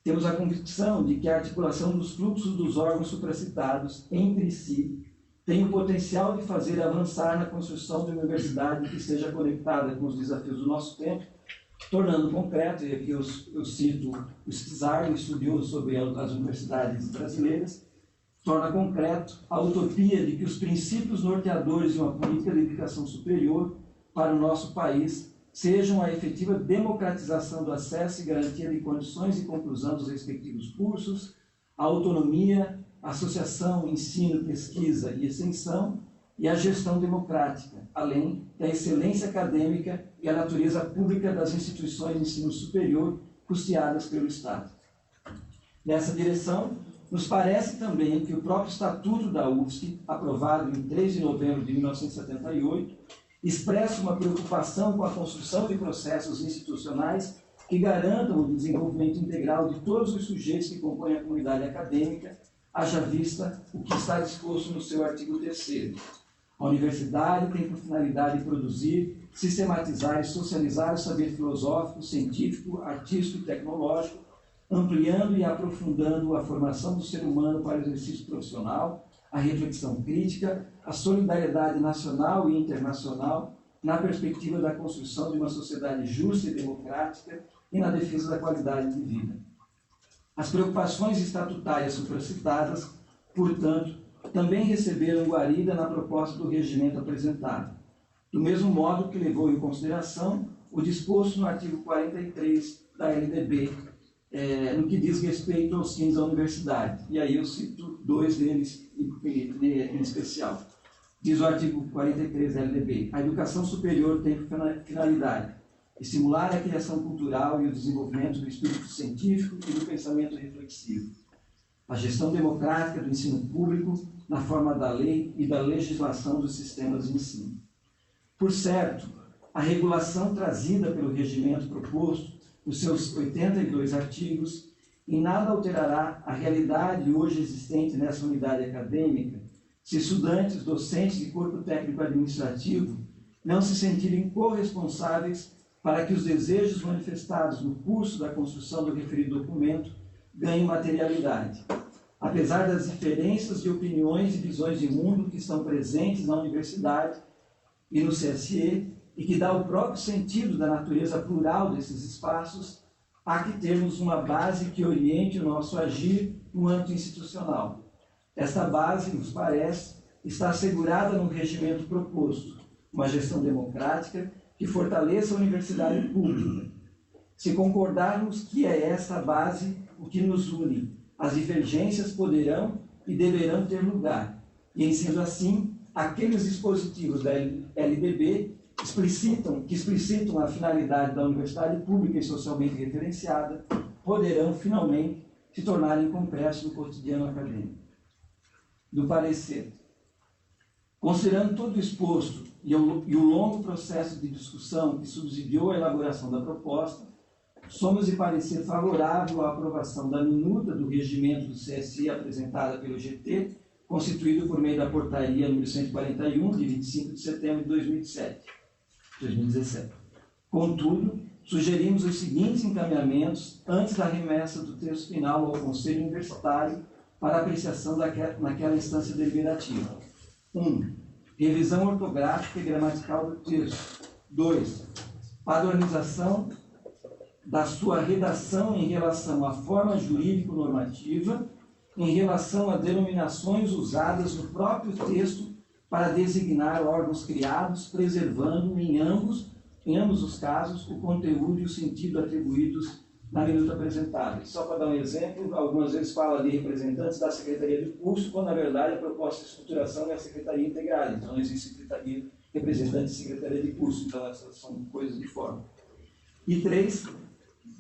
Temos a convicção de que a articulação dos fluxos dos órgãos supracitados, entre si, tem o potencial de fazer avançar na construção de uma universidade que esteja conectada com os desafios do nosso tempo, tornando concreto, e aqui eu cito o Schizar, um estudioso sobre as universidades brasileiras, torna concreto a utopia de que os princípios norteadores de uma política de educação superior para o nosso país sejam a efetiva democratização do acesso e garantia de condições de conclusão dos respectivos cursos, a autonomia, associação, ensino, pesquisa e extensão, e a gestão democrática, além da excelência acadêmica e a natureza pública das instituições de ensino superior custeadas pelo Estado. Nessa direção, nos parece também que o próprio Estatuto da UFSC, aprovado em 3 de novembro de 1978, expressa uma preocupação com a construção de processos institucionais que garantam o desenvolvimento integral de todos os sujeitos que compõem a comunidade acadêmica, haja vista o que está disposto no seu artigo 3º. A universidade tem por finalidade produzir, sistematizar e socializar o saber filosófico, científico, artístico e tecnológico, ampliando e aprofundando a formação do ser humano para o exercício profissional, a reflexão crítica, a solidariedade nacional e internacional, na perspectiva da construção de uma sociedade justa e democrática e na defesa da qualidade de vida. As preocupações estatutárias supracitadas, portanto, também receberam guarida na proposta do regimento apresentado, do mesmo modo que levou em consideração o disposto no artigo 43 da LDB, no que diz respeito aos fins da universidade. E aí eu cito dois deles em especial. Diz o artigo 43 da LDB: a educação superior tem por finalidade estimular a criação cultural e o desenvolvimento do espírito científico e do pensamento reflexivo. A gestão democrática do ensino público na forma da lei e da legislação dos sistemas de ensino. Por certo, a regulação trazida pelo regimento proposto, nos seus 82 artigos, em nada alterará a realidade hoje existente nessa unidade acadêmica, se estudantes, docentes e corpo técnico administrativo não se sentirem corresponsáveis para que os desejos manifestados no curso da construção do referido documento ganhem materialidade. Apesar das diferenças de opiniões e visões de mundo que estão presentes na universidade e no CSE, e que dá o próprio sentido da natureza plural desses espaços, há que termos uma base que oriente o nosso agir no âmbito institucional. Esta base, nos parece, está assegurada no regimento proposto, uma gestão democrática que fortaleça a universidade pública. Se concordarmos que é esta base o que nos une, as divergências poderão e deverão ter lugar, e, em sendo assim, aqueles dispositivos da LDB que explicitam a finalidade da universidade pública e socialmente referenciada, poderão, finalmente, se tornarem concretos no cotidiano acadêmico. Do parecer. Considerando todo o exposto e o longo processo de discussão que subsidiou a elaboração da proposta, somos de parecer favorável à aprovação da minuta do regimento do CSE apresentada pelo GT, constituído por meio da portaria número 141, de 25 de setembro de 2017. Contudo, sugerimos os seguintes encaminhamentos antes da remessa do texto final ao Conselho Universitário para apreciação naquela instância deliberativa. 1. Revisão ortográfica e gramatical do texto. 2. Padronização da sua redação em relação à forma jurídico-normativa, em relação a denominações usadas no próprio texto para designar órgãos criados, preservando em ambos os casos o conteúdo e o sentido atribuídos na minuta apresentada. Só para dar um exemplo, algumas vezes fala de representantes da Secretaria de Curso, quando na verdade a proposta de estruturação é a Secretaria Integrada, então não existe representante de Secretaria de Curso, então essas são coisas de forma. E 3,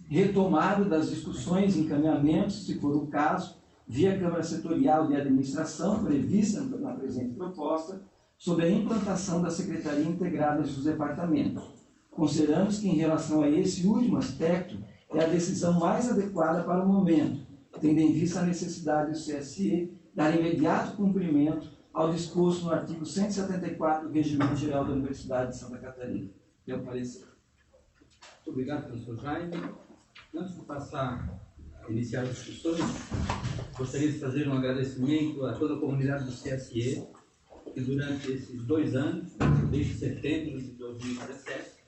retomada das discussões e encaminhamentos, se for o caso, via Câmara Setorial de Administração, prevista na presente proposta, sobre a implantação da Secretaria Integrada dos Departamentos. Consideramos que, em relação a esse último aspecto, é a decisão mais adequada para o momento, tendo em vista a necessidade do CSE dar imediato cumprimento ao disposto no artigo 174 do Regimento Geral da Universidade de Santa Catarina. Meu parecer. Muito obrigado, professor Jaime. Antes de passar a iniciar as discussões, gostaria de fazer um agradecimento a toda a comunidade do CSE, que durante esses 2 anos, desde setembro de 2017,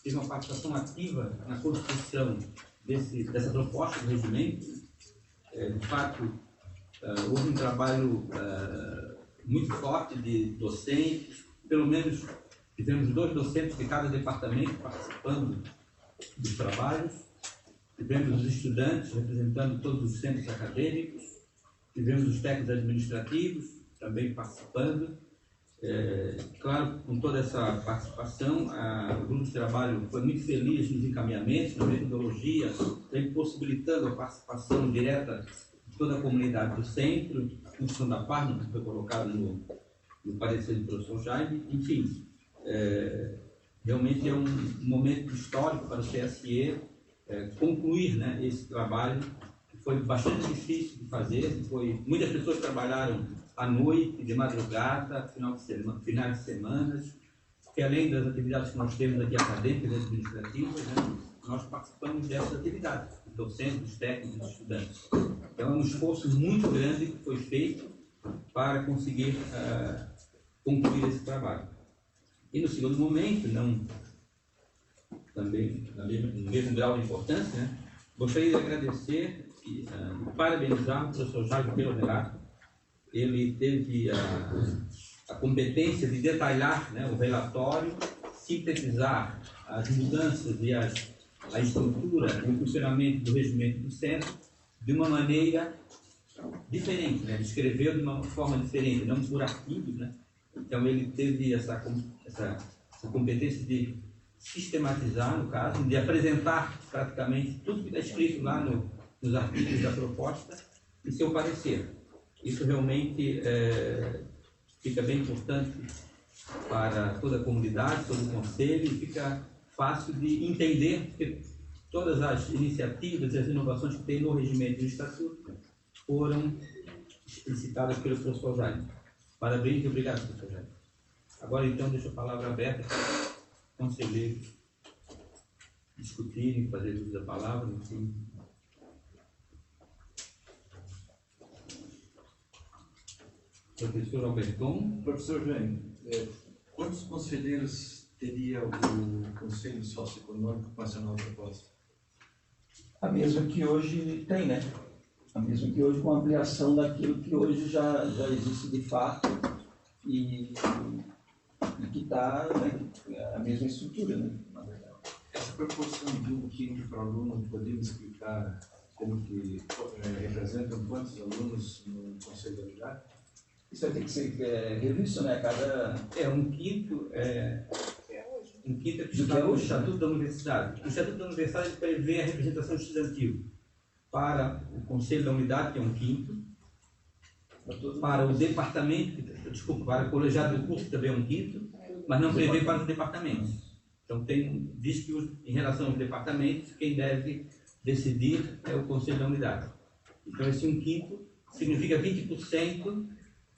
teve uma participação ativa na construção dessa proposta de regimento. De fato, houve um trabalho muito forte de docentes, pelo menos tivemos 2 docentes de cada departamento participando dos trabalhos, tivemos os estudantes representando todos os centros acadêmicos, tivemos os técnicos administrativos também participando. Claro, com toda essa participação, o grupo de trabalho foi muito feliz nos encaminhamentos, na metodologia, também possibilitando a participação direta de toda a comunidade do centro, em função da página que foi colocada no parecer do professor Jaime. Enfim, realmente é um momento histórico para o CSE concluir, né, esse trabalho, que foi bastante difícil de fazer. Muitas pessoas trabalharam à noite, de madrugada, finais de semanas, que além das atividades que nós temos aqui acadêmicas e administrativas, né, nós participamos dessas atividades, docentes, técnicos, estudantes. Então é um esforço muito grande que foi feito para conseguir concluir esse trabalho. E no segundo momento, também no mesmo grau de importância, né, gostaria de agradecer e parabenizar o professor Jaime pelo relato. Ele teve a competência de detalhar, né, o relatório, sintetizar as mudanças e a estrutura e o funcionamento do regimento do centro de uma maneira diferente, né? Ele escreveu de uma forma diferente, não por artigos, né? Então ele teve essa competência de sistematizar, no caso, de apresentar praticamente tudo que está escrito lá nos artigos da proposta e seu parecer. Isso realmente fica bem importante para toda a comunidade, todo o conselho, e fica fácil de entender, porque todas as iniciativas e as inovações que tem no regimento do Estatuto foram explicitadas pelo professor Jaime. Parabéns e obrigado, professor Jaime. Agora, então, deixo a palavra aberta para os conselheiros discutirem, fazer uso da palavra, enfim. Professor Alberton. Professor Jaime, quantos conselheiros teria o Conselho Socioeconômico com essa nova proposta? A mesma que hoje tem, né? A mesma que hoje, com ampliação daquilo que hoje já existe de fato e que está, né, a mesma estrutura, né? Na verdade. Essa proporção de 1/5 para aluno, poderia explicar como que representam quantos alunos no Conselho Delegado? Isso vai ter que ser revisto, né? Cada... 1/5 Um quinto é que está no Estatuto da Universidade. O Estatuto da Universidade prevê a representação estudantil para o Conselho da Unidade, que é um quinto, para o departamento, desculpa, para o colegiado do curso, que também é um quinto, mas não prevê para os departamentos. Então, diz que em relação aos departamentos, quem deve decidir é o Conselho da Unidade. Então, esse um quinto significa 20%,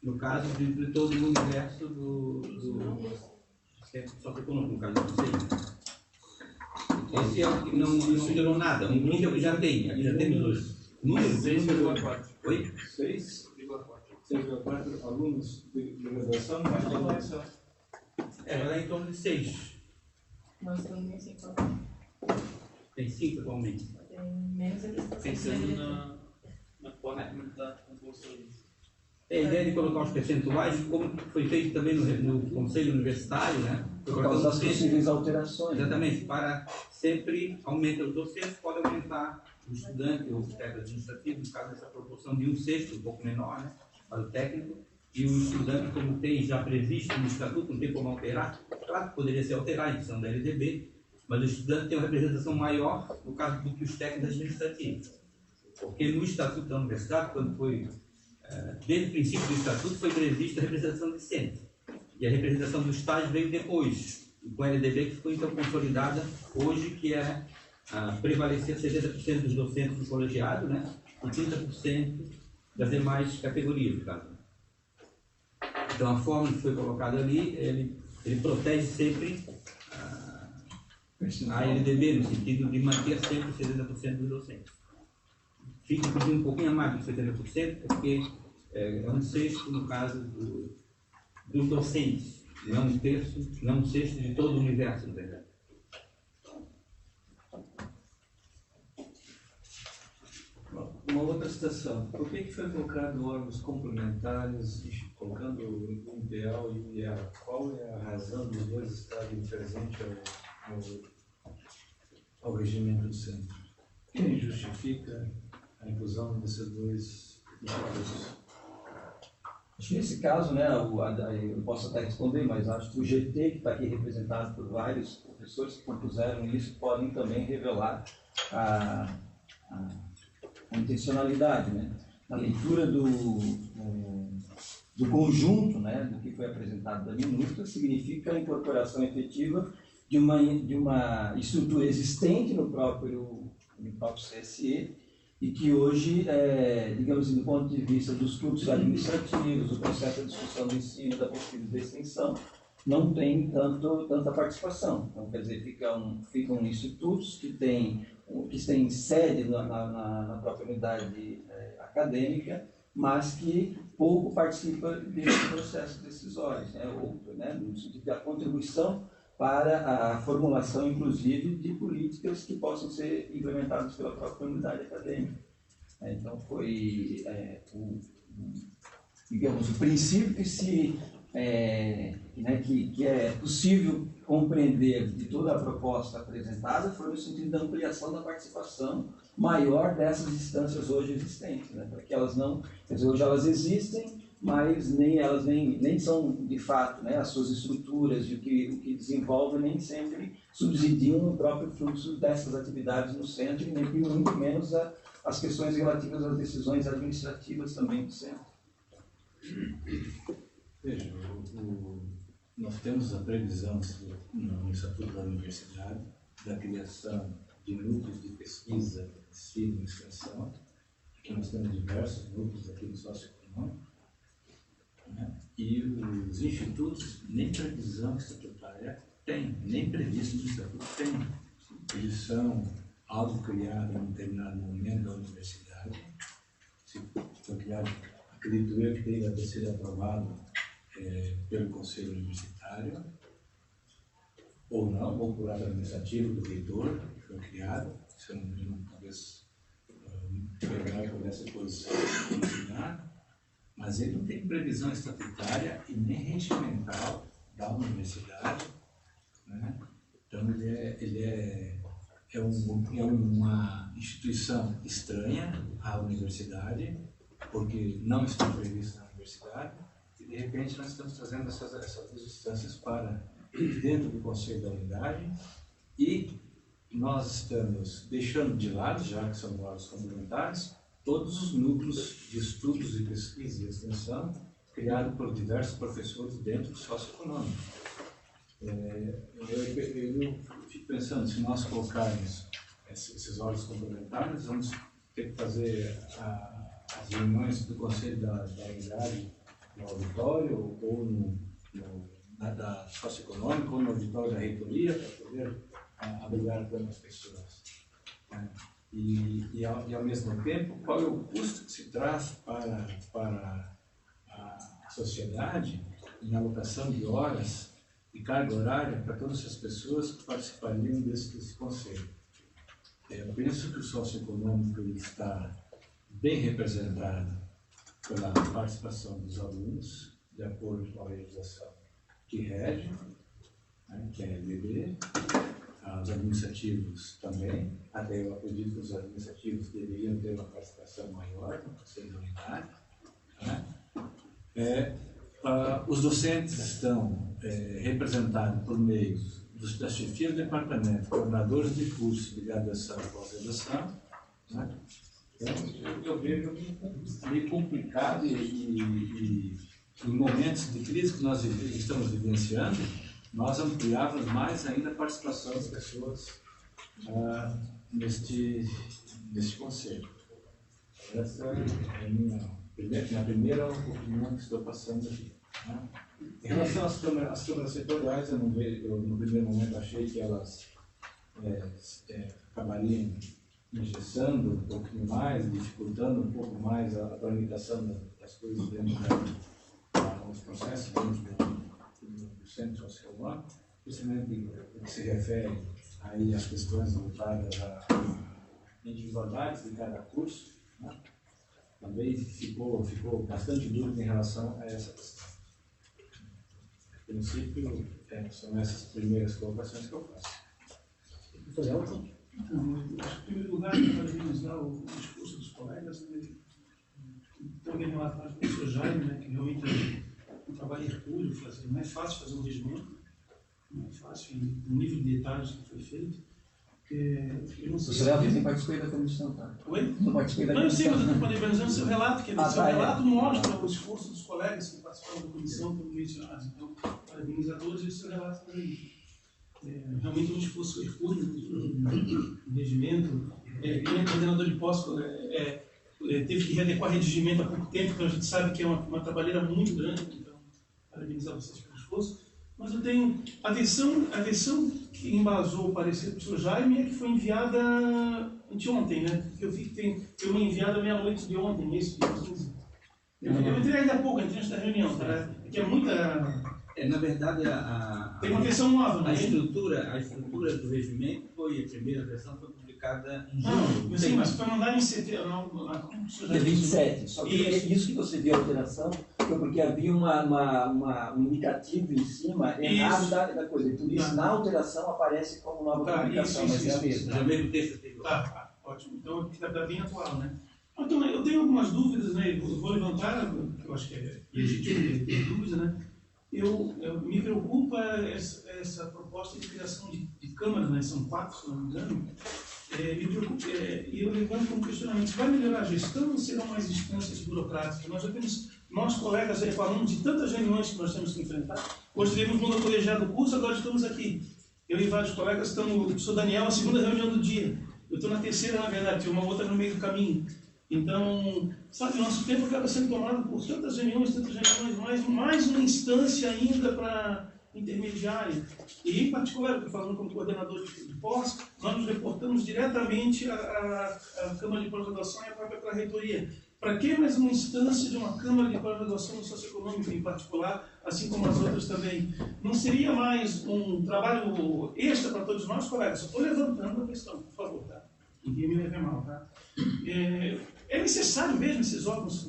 no caso de todo o universo do centro socioeconômico, no caso do Conselho. Esse é o que não melhorou nada. Um quinto é o que já tem, já temos hoje. Número 6,4. Oi? 6,4 alunos de graduação, mais de graduação. Vai dar em torno de 6. Nós estamos em 5. Tem 5 atualmente. Tem menos aqui. Pensando na forma como está composto isso. É a ideia de colocar os percentuais, como foi feito também no Conselho Universitário, né? Por causa das possíveis alterações. Exatamente, para sempre aumentar os docentes, pode aumentar o estudante ou o técnico administrativo, no caso dessa proporção de 1/6, um pouco menor, né? Para o técnico, e o estudante, como tem já previsto no Estatuto, não tem como alterar, claro que poderia ser alterado em função da LDB, mas o estudante tem uma representação maior no caso do que os técnicos administrativos. Porque no Estatuto da Universidade, quando foi, desde o princípio do Estatuto, foi prevista a representação discente. E a representação do estágio veio depois, com a LDB que ficou então consolidada hoje, que é prevalecer 70% dos docentes do colegiado, né? E 30% das demais categorias, no caso. Então, a forma que foi colocada ali, ele protege sempre a LDB, no sentido de manter sempre 70% dos docentes. Fica, inclusive, um pouquinho a mais de 70%, porque é 1/6, no caso dos docentes, não 1/3, não 1/6 de todo o universo, na verdade. Uma outra situação. Por que foi colocado órgãos complementares, colocando o IPEAL e o IEL? Qual é a razão dos dois estarem presentes ao regimento do centro? Quem justifica a inclusão desses dois institutos? Acho que nesse caso, né, eu posso até responder, mas acho que o GT, que está aqui representado por vários professores que compuseram isso, podem também revelar a intencionalidade, né? Na leitura do conjunto, né, do que foi apresentado da minuta, significa a incorporação efetiva de uma estrutura existente no próprio CSE e que hoje, digamos assim, do ponto de vista dos fluxos administrativos, do processo de discussão do ensino, da pesquisa e da extensão, não tem tanta participação. Então, quer dizer, ficam institutos que têm sede na própria unidade acadêmica, mas que pouco participa desse processo decisório, no sentido da contribuição para a formulação, inclusive, de políticas que possam ser implementadas pela própria unidade acadêmica. Então, foi, digamos, o princípio que é possível compreender de toda a proposta apresentada foi no sentido da ampliação da participação maior dessas instâncias hoje existentes, né? Porque elas não, quer dizer, hoje elas existem, mas nem são de fato, né, as suas estruturas e o que desenvolvem nem sempre subsidiam o próprio fluxo dessas atividades no centro e nem muito menos as questões relativas às decisões administrativas também do centro. Veja, nós temos a previsão no Estatuto da Universidade da criação de núcleos de pesquisa, ensino e extensão, que nós temos diversos núcleos aqui no socioeconômico, né? E os institutos nem previsão estatutária tem, nem previsto no Estatuto tem. Eles são algo criado em um determinado momento da universidade, se foi criado, acredito eu que tenha sido aprovado pelo Conselho Universitário, ou não, ou por ato administrativo do reitor, que foi criado, se eu não me engano, talvez pegar por essa posição ensinar, mas ele não tem previsão estatutária e nem regimental da universidade, né? Então ele é uma instituição estranha à universidade, porque não está prevista na universidade, e de repente nós estamos trazendo essas duas instâncias para dentro do Conselho da Unidade, e nós estamos deixando de lado, já que são órgãos complementares, todos os núcleos de estudos e pesquisa e extensão criados por diversos professores dentro do socioeconômico. Eu fico pensando, se nós colocarmos esses órgãos complementares, vamos ter que fazer as reuniões do Conselho da Unidade no auditório, ou da socioeconômica, ou no auditório da reitoria, para poder abrigar tantas pessoas. E ao mesmo tempo, qual é o custo que se traz para a sociedade em alocação de horas e carga horária para todas as pessoas que participariam desse conselho. Eu penso que o socioeconômico está bem representado pela participação dos alunos, de acordo com a legislação que rege, que é a LDB, os administrativos também. Até eu acredito que os administrativos deveriam ter uma participação maior no Conselho da Unidade. Os docentes estão representados por meio da chefia do departamento, coordenadores de curso de graduação e pós-graduação. Eu vejo meio complicado e em momentos de crise que nós estamos vivenciando, nós ampliávamos mais ainda a participação das pessoas neste conselho. Essa é a minha primeira opinião que estou passando aqui. Em relação às câmaras setoriais, eu no primeiro momento achei que elas acabariam engessando um pouquinho mais, dificultando um pouco mais a tramitação das coisas dentro dos processos dentro do centro social, principalmente o que se refere aí às questões voltadas à individualidade de cada curso. Também ficou bastante dúvida em relação a essa questão. A princípio, são essas primeiras colocações que eu faço. Então, acho que, em primeiro lugar, eu parabenizar o discurso dos colegas, também relatar com o professor Jaime, que realmente é um trabalho hercúleo fazer. Não é fácil fazer um regimento, não é fácil, no nível de detalhes que foi feito. Eu não sei. O senhor nem participei da comissão, tá? Oi? Não participei da comissão. Não, eu sei, mas eu estou parabenizando o seu relato, que o seu relato mostra o esforço dos colegas que participaram da comissão, como mencionados. Então, parabéns a todos e o seu relato também. Realmente um esforço hercúleo no regimento. O coordenador de posse teve que readequar regimento há pouco tempo, então a gente sabe que é uma trabalheira muito grande. Então, parabenizar vocês pelo esforço. Mas eu tenho a versão que embasou o parecer do professor Jaime é que foi enviada anteontem, né? Porque eu vi que tem uma enviada meia-noite de ontem, esse dia 15. Eu entrei ainda há pouco, entrei antes da reunião, tá? Que é muita... na verdade, tem uma versão nova, não a é? estrutura do regimento foi, a primeira versão foi publicada em junho. Não, sim, mas foi mandada em setembro. Dia 27. Só que isso que você viu a alteração foi porque havia um indicativo em cima errado da coisa. E por isso, na alteração, aparece como nova publicação, mas é a mesma. Já mesmo texto anterior. Tá, ótimo. Então, está bem atual, né? Então, eu tenho algumas dúvidas, né? Eu vou levantar, eu acho que é legítimo ter dúvida, né? Me preocupa essa proposta de criação de câmaras, né? São 4, se não me engano. Me preocupa, e eu levanto como questionamento: se vai melhorar a gestão ou serão mais instâncias burocráticas? Nós já temos, nós colegas, falando de tantas reuniões que nós temos que enfrentar. Hoje tivemos um colegiado do curso, agora estamos aqui. Eu e vários colegas estamos, o professor Daniel, na segunda reunião do dia. Eu estou na terceira, na verdade, tem uma outra no meio do caminho. Então, sabe, nosso tempo acaba sendo tomado por tantas reuniões, mais uma instância ainda para intermediária. E, em particular, falando como coordenador de posse, nós nos reportamos diretamente à Câmara de Pós-Graduação e à própria reitoria. Para que mais uma instância de uma Câmara de Pós-Graduação no socioeconômico, em particular, assim como as outras também? Não seria mais um trabalho extra para todos nós, colegas? Eu estou levantando a questão, por favor, tá? Ninguém me leve mal, tá? É necessário mesmo esses órgãos,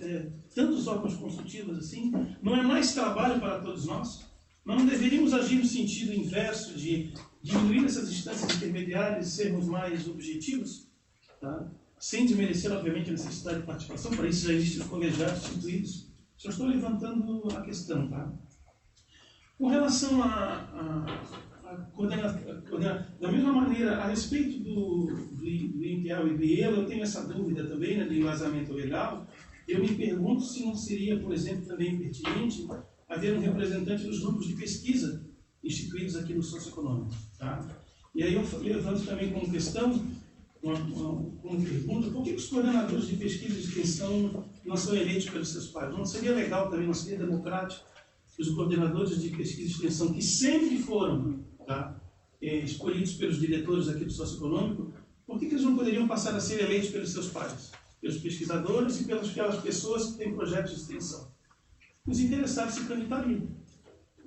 tantos órgãos consultivos assim? Não é mais trabalho para todos nós? Nós não deveríamos agir no sentido inverso de diminuir essas instâncias intermediárias e sermos mais objetivos? Tá? Sem desmerecer, obviamente, a necessidade de participação, para isso já existem os colegiados instituídos. Só estou levantando a questão, tá? Com relação da mesma maneira, a respeito do Intel e do IEL, eu tenho essa dúvida também, né, do embasamento legal. Eu me pergunto se não seria, por exemplo, também pertinente haver um representante dos grupos de pesquisa instituídos aqui no socioeconômico. Tá? E aí eu levanto também como questão, como pergunta, por que os coordenadores de pesquisa e extensão não são eleitos pelos seus pares? Não seria legal também, não seria democrático que os coordenadores de pesquisa e extensão, que sempre foram, tá, escolhidos pelos diretores aqui do socioeconômico, por que eles não poderiam passar a ser eleitos pelos seus pares? Pelos pesquisadores e pelas pessoas que têm projetos de extensão. Os interessados se candidatariam.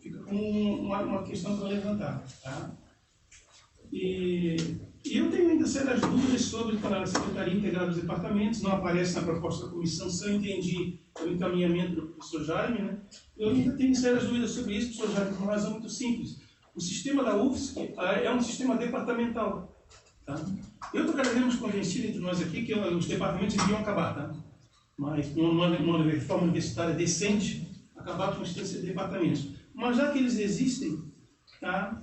Fica como uma questão para levantar. Tá? E eu tenho ainda sérias dúvidas sobre a Secretaria Integrada dos Departamentos, não aparece na proposta da comissão, se eu entendi o encaminhamento do professor Jaime, né? Eu ainda tenho sérias dúvidas sobre isso, professor Jaime, por uma razão muito simples. O sistema da UFSC é um sistema departamental. Tá? Eu estou cada vez mais convencido entre nós aqui que os departamentos deviam acabar, tá? Mas numa reforma universitária decente, acabar com os departamentos. Mas já que eles existem, tá?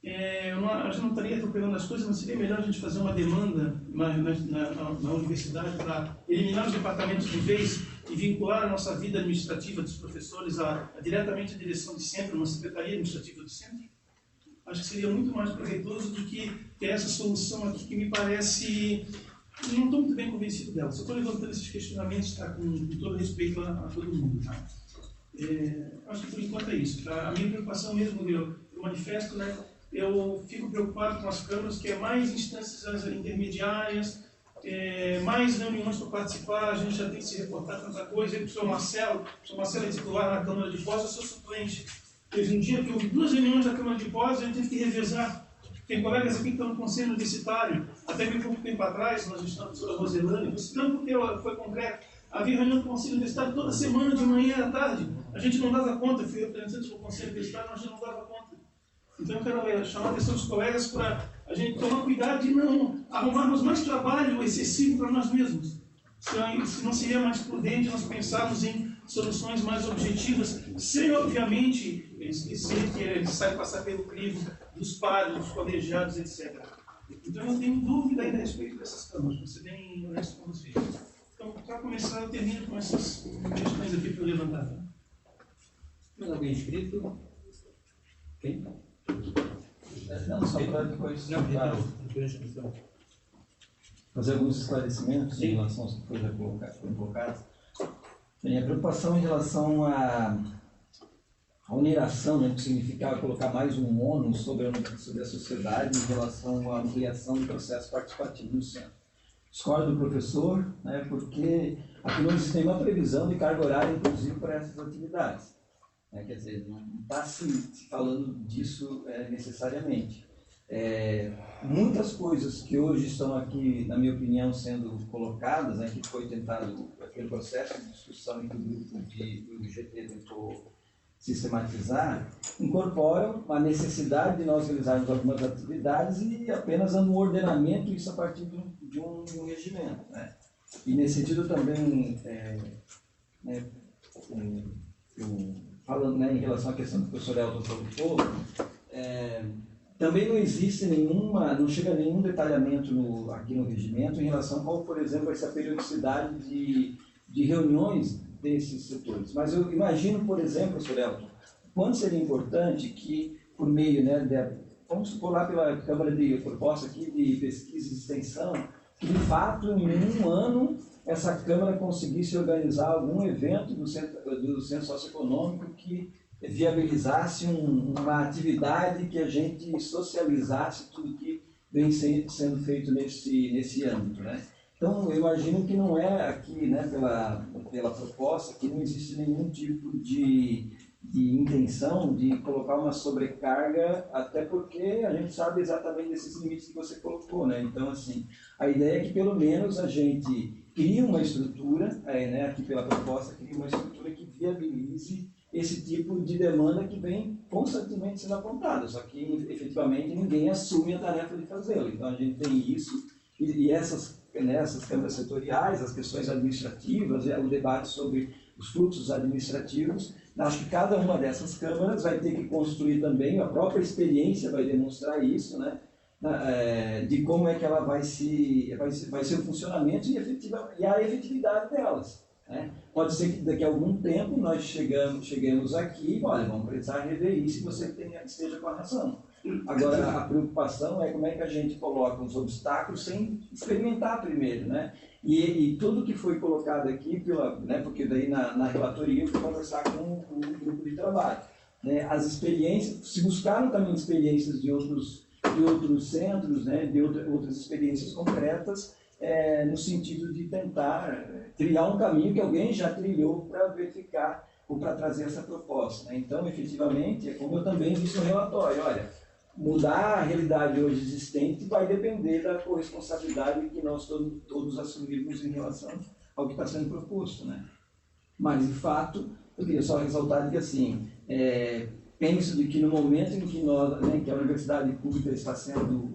A gente não estaria atropelando as coisas, mas seria melhor a gente fazer uma demanda na universidade para eliminar os departamentos de vez e vincular a nossa vida administrativa dos professores diretamente à direção de centro, uma secretaria administrativa do centro. Acho que seria muito mais proveitoso do que ter essa solução aqui que me parece... Não estou muito bem convencido dela. Só estou levantando esses questionamentos, tá, com todo respeito a todo mundo. Tá? Acho que por enquanto é isso. Tá? A minha preocupação mesmo, eu manifesto, né? Eu fico preocupado com as câmaras, que é mais instâncias intermediárias, mais reuniões para participar, a gente já tem que se reportar tanta coisa. Eu, o professor Marcelo é titular na Câmara de Pós, eu sou suplente. Teve um dia que houve 2 reuniões da Câmara de Pós, a gente teve que revezar. Tem colegas aqui que estão no Conselho Universitário, até bem pouco tempo atrás, nós estamos com a professora Roselane, não porque ela foi concreta, havia reunião do Conselho Universitário toda semana, de manhã e à tarde. A gente não dava conta, fui representante do Conselho Universitário, mas a gente não dava conta. Então eu quero chamar a atenção dos colegas para a gente tomar cuidado de não arrumarmos mais trabalho excessivo para nós mesmos. Se não seria mais prudente nós pensarmos em soluções mais objetivas, sem, obviamente, esquecer que é necessário passar pelo crivo dos pares, dos colegiados, etc. Então eu tenho dúvida ainda a respeito dessas câmaras, para ser bem honesto com vocês. Então, para começar, eu termino com essas questões aqui para eu levantar. Tá? Mais alguém inscrito? Quem? Não, só para depois fazer alguns esclarecimentos em relação às que foram colocadas. Bem, a preocupação em relação à oneração, né, que significava colocar mais um ônus sobre a sociedade em relação à ampliação do processo participativo no centro. Discordo do professor, né, porque aqui não existe nenhuma previsão de carga horária, inclusive, para essas atividades. Quer dizer, não está se falando disso necessariamente. Muitas coisas que hoje estão aqui, na minha opinião, sendo colocadas, né, que foi tentado, aquele processo de discussão em que o grupo do GT tentou sistematizar, incorporam a necessidade de nós realizarmos algumas atividades e apenas dando um ordenamento, isso a partir de um regimento. Né? E nesse sentido também, falando, né, em relação à questão que o professor Elton colocou, também não existe não chega nenhum detalhamento aqui no regimento em relação a qual, por exemplo, vai ser a periodicidade de reuniões desses setores. Mas eu imagino, por exemplo, professor Elton, quanto seria importante que, por meio, né, vamos supor lá pela Câmara de Proposta aqui de Pesquisa e Extensão, que de fato, em um ano, essa Câmara conseguisse organizar algum evento do Centro Socioeconômico que viabilizasse uma atividade que a gente socializasse tudo que vem sendo feito nesse âmbito. Né? Então, eu imagino que não é aqui, né, pela proposta, que não existe nenhum tipo de intenção de colocar uma sobrecarga, até porque a gente sabe exatamente desses limites que você colocou. Né? Então, assim, a ideia é que pelo menos a gente crie uma estrutura, né, aqui pela proposta, crie uma estrutura que viabilize esse tipo de demanda que vem constantemente sendo apontada, só que efetivamente ninguém assume a tarefa de fazê-lo. Então a gente tem isso, e essas câmaras setoriais, as questões administrativas, o debate sobre os fluxos administrativos. Acho que cada uma dessas câmaras vai ter que construir também, a própria experiência vai demonstrar isso, né? De como é que ela vai ser o funcionamento e a efetividade delas. Né? Pode ser que daqui a algum tempo nós cheguemos aqui e, olha, vamos precisar rever isso e você esteja com a razão. Agora, a preocupação é como é que a gente coloca os obstáculos sem experimentar primeiro, né? E tudo que foi colocado aqui, né, porque daí na relatoria eu fui conversar com o grupo de trabalho. Né? As experiências, se buscaram também experiências de outros centros, né, de outras experiências concretas, no sentido de tentar trilhar um caminho que alguém já trilhou para verificar ou para trazer essa proposta. Né? Então, efetivamente, é como eu também disse no relatório, olha, mudar a realidade hoje existente vai depender da corresponsabilidade que nós todos assumirmos em relação ao que está sendo proposto. Né? Mas, de fato, eu queria só ressaltar que, assim, penso de que no momento em que que a universidade pública está sendo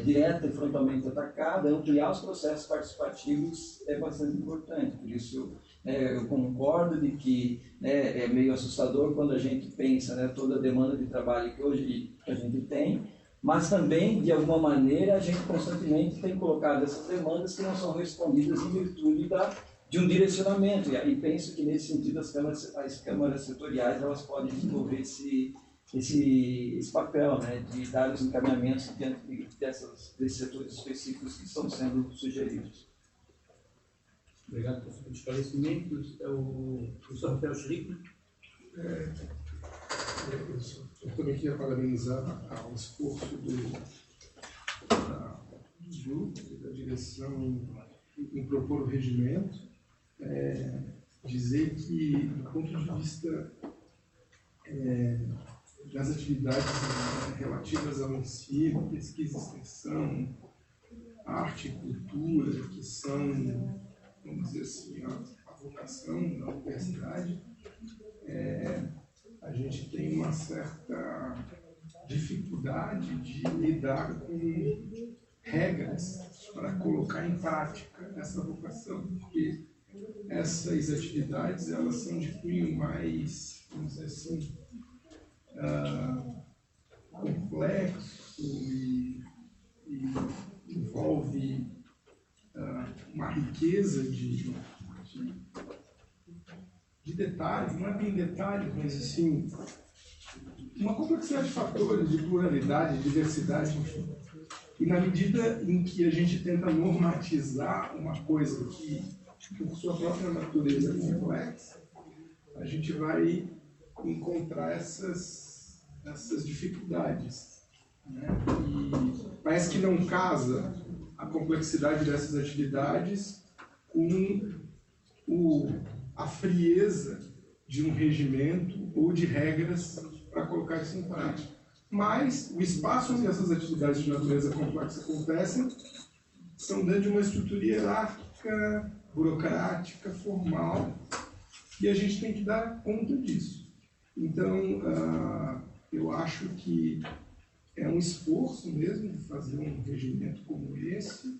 direta e frontalmente atacada, ampliar os processos participativos é bastante importante. Por isso, eu concordo de que é meio assustador quando a gente pensa, né, toda a demanda de trabalho que hoje a gente tem, mas também, de alguma maneira, a gente constantemente tem colocado essas demandas que não são respondidas em virtude de um direcionamento. E penso que, nesse sentido, as câmaras setoriais elas podem desenvolver esse papel, né, de dar os encaminhamentos diante desses setores específicos que estão sendo sugeridos. Obrigado por seus esclarecimentos. É o professor Rafael Schlickman. Eu também queria parabenizar o esforço do grupo e da direção em propor o regimento. Dizer que, do ponto de vista das atividades relativas ao ensino, pesquisa e extensão, arte e cultura, que são, vamos dizer assim, a vocação da universidade, a gente tem uma certa dificuldade de lidar com regras para colocar em prática essa vocação, porque essas atividades elas são de cunho mais, vamos dizer assim, complexo e envolve uma riqueza de detalhes, não é bem detalhes, mas assim, uma complexidade de fatores, de pluralidade, de diversidade, enfim. E na medida em que a gente tenta normatizar uma coisa que, por sua própria natureza, é complexa, a gente vai encontrar essas dificuldades. Né? E parece que não casa a complexidade dessas atividades com a frieza de um regimento ou de regras para colocar isso em prática. Mas o espaço onde essas atividades de natureza complexa acontecem são dentro de uma estrutura hierárquica, burocrática, formal, e a gente tem que dar conta disso. Então, eu acho que é um esforço mesmo de fazer um regimento como esse,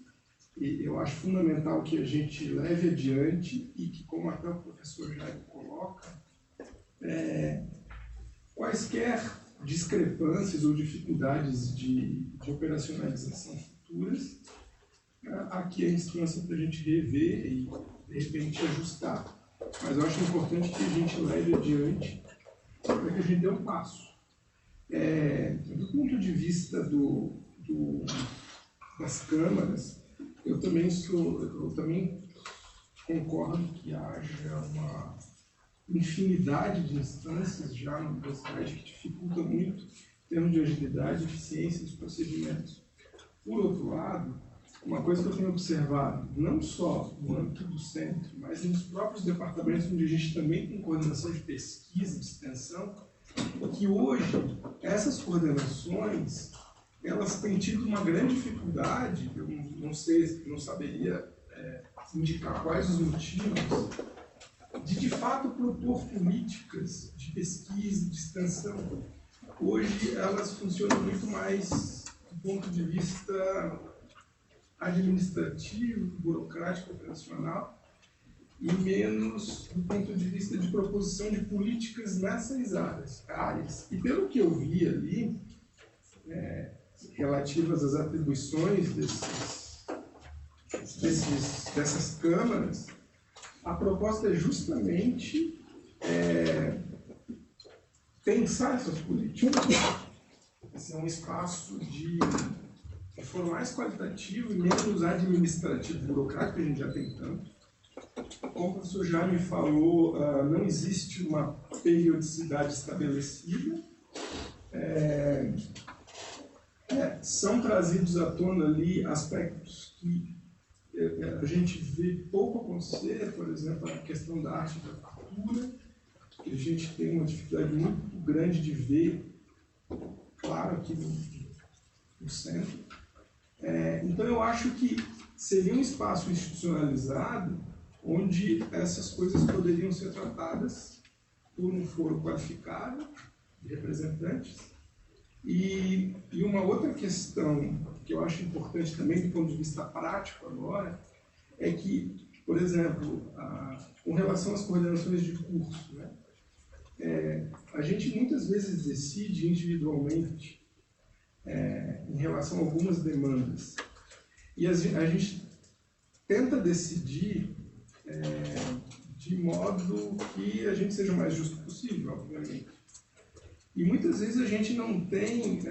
e eu acho fundamental que a gente leve adiante e que, como até o professor Jair coloca, quaisquer discrepâncias ou dificuldades de operacionalização futuras, aqui é a instância para a gente rever e, de repente, ajustar. Mas eu acho importante que a gente leve adiante para que a gente dê um passo. Do ponto de vista das câmaras, eu também concordo que haja uma infinidade de instâncias já na universidade que dificultam muito em termos de agilidade, eficiência dos procedimentos. Por outro lado, uma coisa que eu tenho observado, não só no âmbito do centro, mas nos próprios departamentos onde a gente também tem coordenação de pesquisa e extensão, que hoje essas coordenações elas têm tido uma grande dificuldade, eu não saberia indicar quais os motivos, de fato propor políticas de pesquisa e de extensão. Hoje elas funcionam muito mais do ponto de vista administrativo, burocrático, operacional, e menos do ponto de vista de proposição de políticas nessas áreas. E pelo que eu vi ali, relativas às atribuições dessas câmaras, a proposta é justamente pensar essas políticas. Esse é um espaço de for mais qualitativo e menos administrativo, burocrático, que a gente já tem tanto. Como o professor já me falou, não existe uma periodicidade estabelecida. São trazidos à tona ali aspectos que a gente vê pouco acontecer, por exemplo, a questão da arte e da cultura, que a gente tem uma dificuldade muito grande de ver, claro, aqui no centro. Então, eu acho que seria um espaço institucionalizado onde essas coisas poderiam ser tratadas por um foro qualificado de representantes. E uma outra questão que eu acho importante também do ponto de vista prático agora é que, por exemplo, com relação às coordenações de curso, né, a gente muitas vezes decide individualmente em relação a algumas demandas. E a gente tenta decidir de modo que a gente seja o mais justo possível, obviamente. E muitas vezes a gente não tem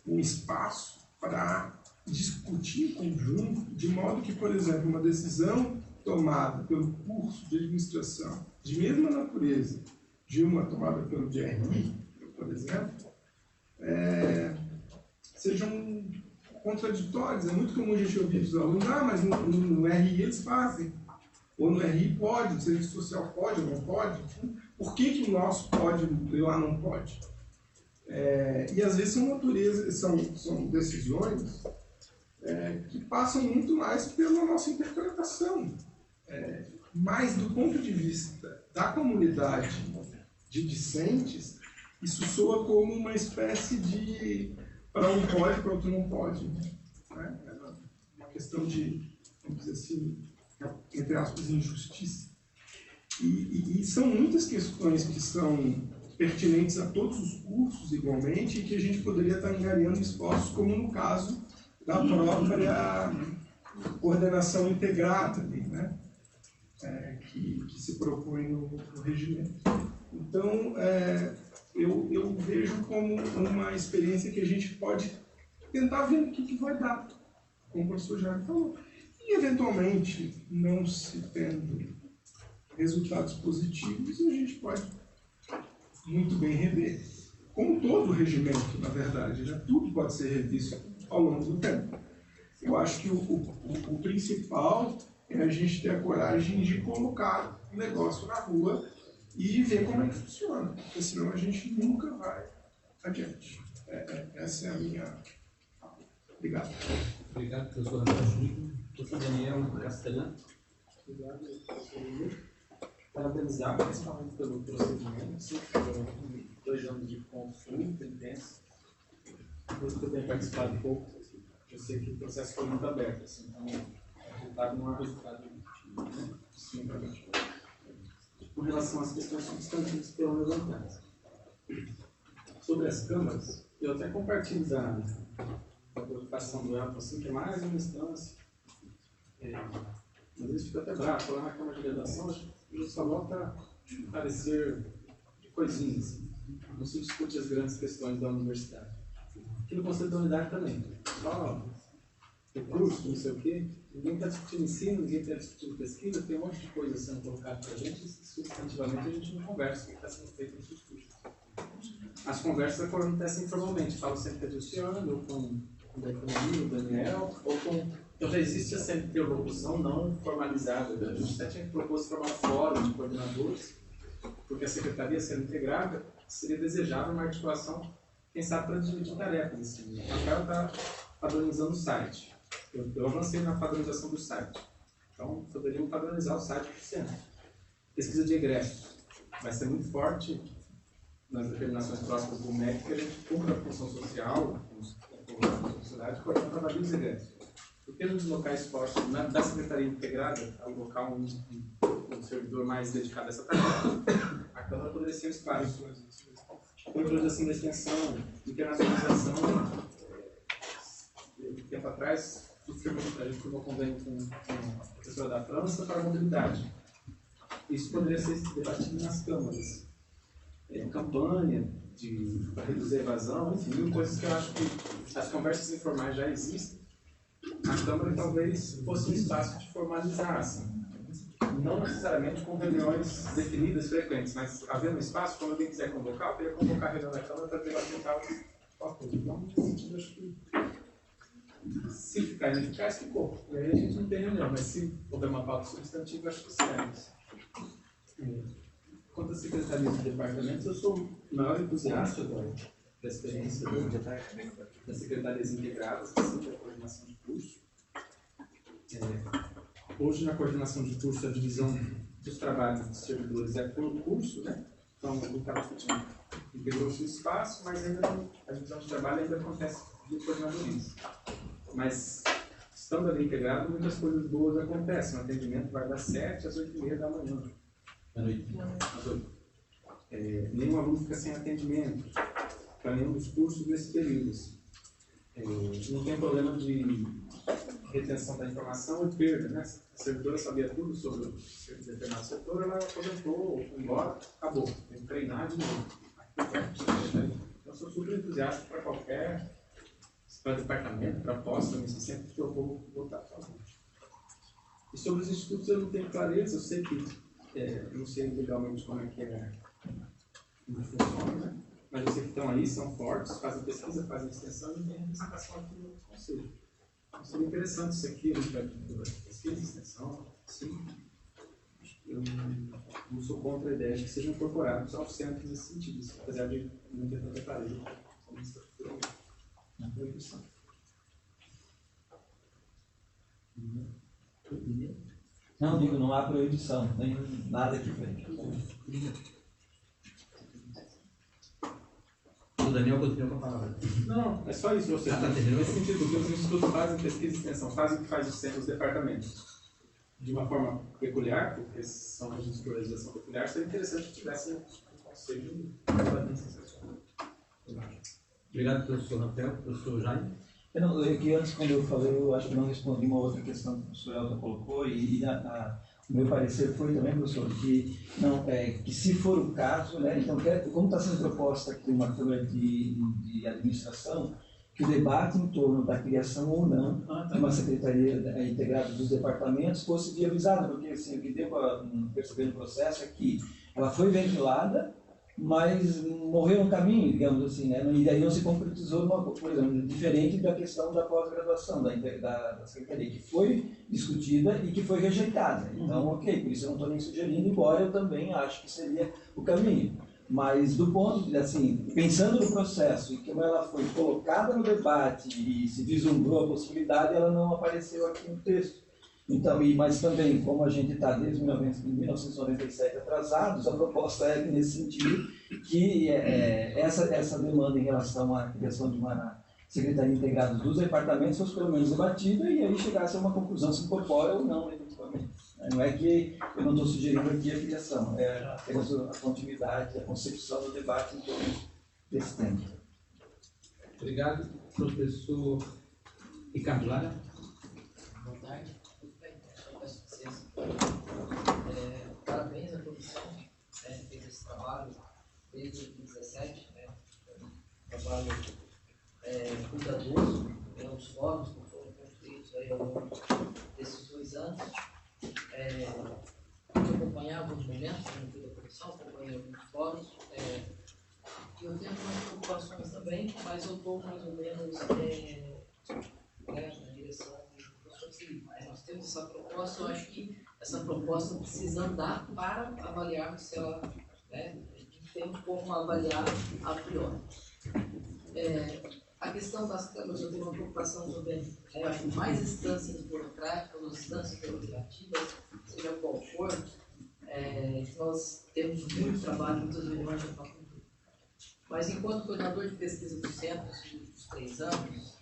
um espaço para discutir em conjunto, de modo que, por exemplo, uma decisão tomada pelo curso de administração, de mesma natureza de uma tomada pelo GRI, por exemplo, sejam contraditórios. É muito comum a gente ouvir dos alunos: mas no RI eles fazem, ou no RI pode, no serviço social pode ou não pode. Por que o nosso pode e lá não pode? E às vezes são decisões que passam muito mais pela nossa interpretação. Mas do ponto de vista da comunidade de discentes, isso soa como uma espécie de para um pode, para outro não pode. Né? É uma questão de, vamos dizer assim, entre aspas, injustiça. E são muitas questões que são pertinentes a todos os cursos igualmente e que a gente poderia estar angariando esforços, como no caso da própria coordenação integrada ali, né? Que se propõe no regimento. Então, eu vejo como uma experiência que a gente pode tentar ver o que vai dar, como o professor já falou. E, eventualmente, não se tendo resultados positivos, a gente pode muito bem rever. Como todo regimento, na verdade, né? Tudo pode ser revisto ao longo do tempo. Eu acho que o principal é a gente ter a coragem de colocar o negócio na rua e ver como é que funciona, porque senão a gente nunca vai adiante. Essa é a minha... Obrigado. Obrigado, professor Antônio. Professor Daniel Castelã. Obrigado, professor. Parabenizar principalmente pelo procedimento, foram 2 anos de consulta intensa. Depois que eu tenho participado um pouco, eu sei que o processo foi muito aberto, assim, então o resultado não é um resultado sim, com relação às questões substantivas que foram levantadas. Sobre as câmaras, eu até compartilho da preocupação do Elton, assim, que é mais uma instância. Às vezes fica até bravo, lá na Câmara de Redação, eu só volta a parecer de coisinhas. Não se discute as grandes questões da universidade. Aqui no Conselho da Unidade também. Só recurso, não sei o quê. Ninguém está discutindo ensino, ninguém está discutindo pesquisa, tem um monte de coisa sendo colocada para a gente e substantivamente a gente não conversa o que está sendo feito nos discursos. As conversas acontecem informalmente. Falo sempre com a Luciano, ou com o da Economia, o Daniel, ou com... Então já existe essa interlocução não formalizada. A gente até tinha proposto formar um fórum de coordenadores, porque a secretaria sendo integrada, seria desejável uma articulação, quem sabe, para dividir tarefas. Assim. A Rafael está padronizando o site. Eu avancei na padronização do site. Então, poderíamos padronizar o site por cento. Pesquisa de egressos. Vai ser muito forte nas determinações próximas do MEC que a gente cumpra a função social, a sociedade, portanto, avalie os egressos. pelos locais postos da Secretaria Integrada, alocar um servidor mais dedicado a essa tarefa, a Câmara poderia ser um espaço. Com introdução da extensão, internacionalização, tempo atrás, a gente firmou convênio com a professora da França para a mobilidade. Isso poderia ser debatido nas câmaras. Campanha para reduzir a evasão, enfim, mil coisas que eu acho que as conversas informais já existem. A Câmara talvez fosse um espaço de formalizar, assim. Não necessariamente com reuniões definidas, frequentes, mas havendo um espaço, quando alguém quiser convocar, eu queria convocar a reunião da Câmara para debater tal coisa. Então, nesse sentido, acho que se ficar ineficaz, ficou. E aí a gente não tem reunião, mas se houver uma pauta substantiva, acho que serve. Quanto às secretarias de departamentos, eu sou o maior entusiasta da experiência das secretarias integradas, assim, da coordenação de curso. Hoje, na coordenação de curso, a divisão dos trabalhos dos servidores é por curso, né? Então, o CAPUT integrou seu espaço, mas ainda não, a divisão de trabalho ainda acontece de coordenadoria. Mas, estando ali integrado, muitas coisas boas acontecem. O atendimento vai das 7 às 8h30 da manhã. À noite. Às 8. Nenhum aluno fica sem atendimento para nenhum dos cursos nesse período. Não tem problema de retenção da informação e perda, né? A servidora sabia tudo sobre o determinado setor, ela aposentou, foi embora, acabou. Tem que treinar de novo. Então, eu sou super entusiasta para qualquer departamento, para pós, também se sempre que eu vou voltar a falar. E sobre os institutos eu não tenho clareza, eu sei que, eu não sei legalmente como funciona, né? Mas eu sei que estão aí, são fortes, fazem pesquisa, fazem extensão e tem representação aqui no Conselho. Então, seria interessante isso aqui, a gente vai pesquisa, extensão, sim. Eu não sou contra a ideia de que sejam incorporados ao centro nesse sentido, apesar de não ter tanta clareza. Não, digo, não há proibição, nem nada que frente. O Daniel continua com a palavra. Não, é só isso, você está entendendo? Nesse sentido, porque os institutos fazem pesquisa e extensão, fazem o que faz os departamentos. De uma forma peculiar, porque são regimes de organização peculiar, seria interessante que tivessem um conselho de sensacional. Obrigado, professor Rafael. Professor Jaime. Que antes, quando eu falei, eu acho que não respondi uma outra questão que o professor Elton colocou, e o meu parecer foi também, professor, que, não, que se for o caso, né, então, como está sendo proposta aqui uma Câmara de Administração, que o debate em torno da criação ou não de uma secretaria integrada dos departamentos fosse viabilizado, porque assim, o que deu para perceber no processo é que ela foi ventilada, mas morreu no caminho, digamos assim, né? E daí não se concretizou uma coisa diferente da questão da pós-graduação, da secretaria, que foi discutida e que foi rejeitada. Então, ok, por isso eu não estou nem sugerindo, embora eu também acho que seria o caminho. Mas do ponto de, assim, pensando no processo e como ela foi colocada no debate e se vislumbrou a possibilidade, ela não apareceu aqui no texto. Então, mas também, como a gente está desde 1997 atrasados, a proposta é nesse sentido que essa demanda em relação à criação de uma secretaria integrada dos departamentos fosse pelo menos debatida e aí chegasse a uma conclusão se incorpora ou não, efetivamente. Não é que eu não estou sugerindo aqui a criação, é apenas a continuidade, a concepção do debate em torno desse tema. Obrigado, professor Ricardo Lara. Boa tarde. Parabéns à comissão, que fez esse trabalho desde 2017, trabalho cuidadoso, os fóruns que foram construídos aí ao longo desses 2 anos. Eu acompanhei alguns momentos, não fui da comissão, acompanhei alguns fóruns. Eu tenho algumas preocupações também, mas eu estou mais ou menos na direção do professor Felipe. Nós temos essa proposta, eu acho que essa proposta precisa andar para avaliarmos se ela, temos como avaliar a priori. A questão das câmaras, eu tenho uma preocupação também, eu acho que mais instâncias burocráticas, ou instâncias deliberativas, seja qual for, nós temos muito trabalho, muitas reuniões para cumprir. Mas enquanto coordenador de pesquisa do centro, nos últimos 3 anos,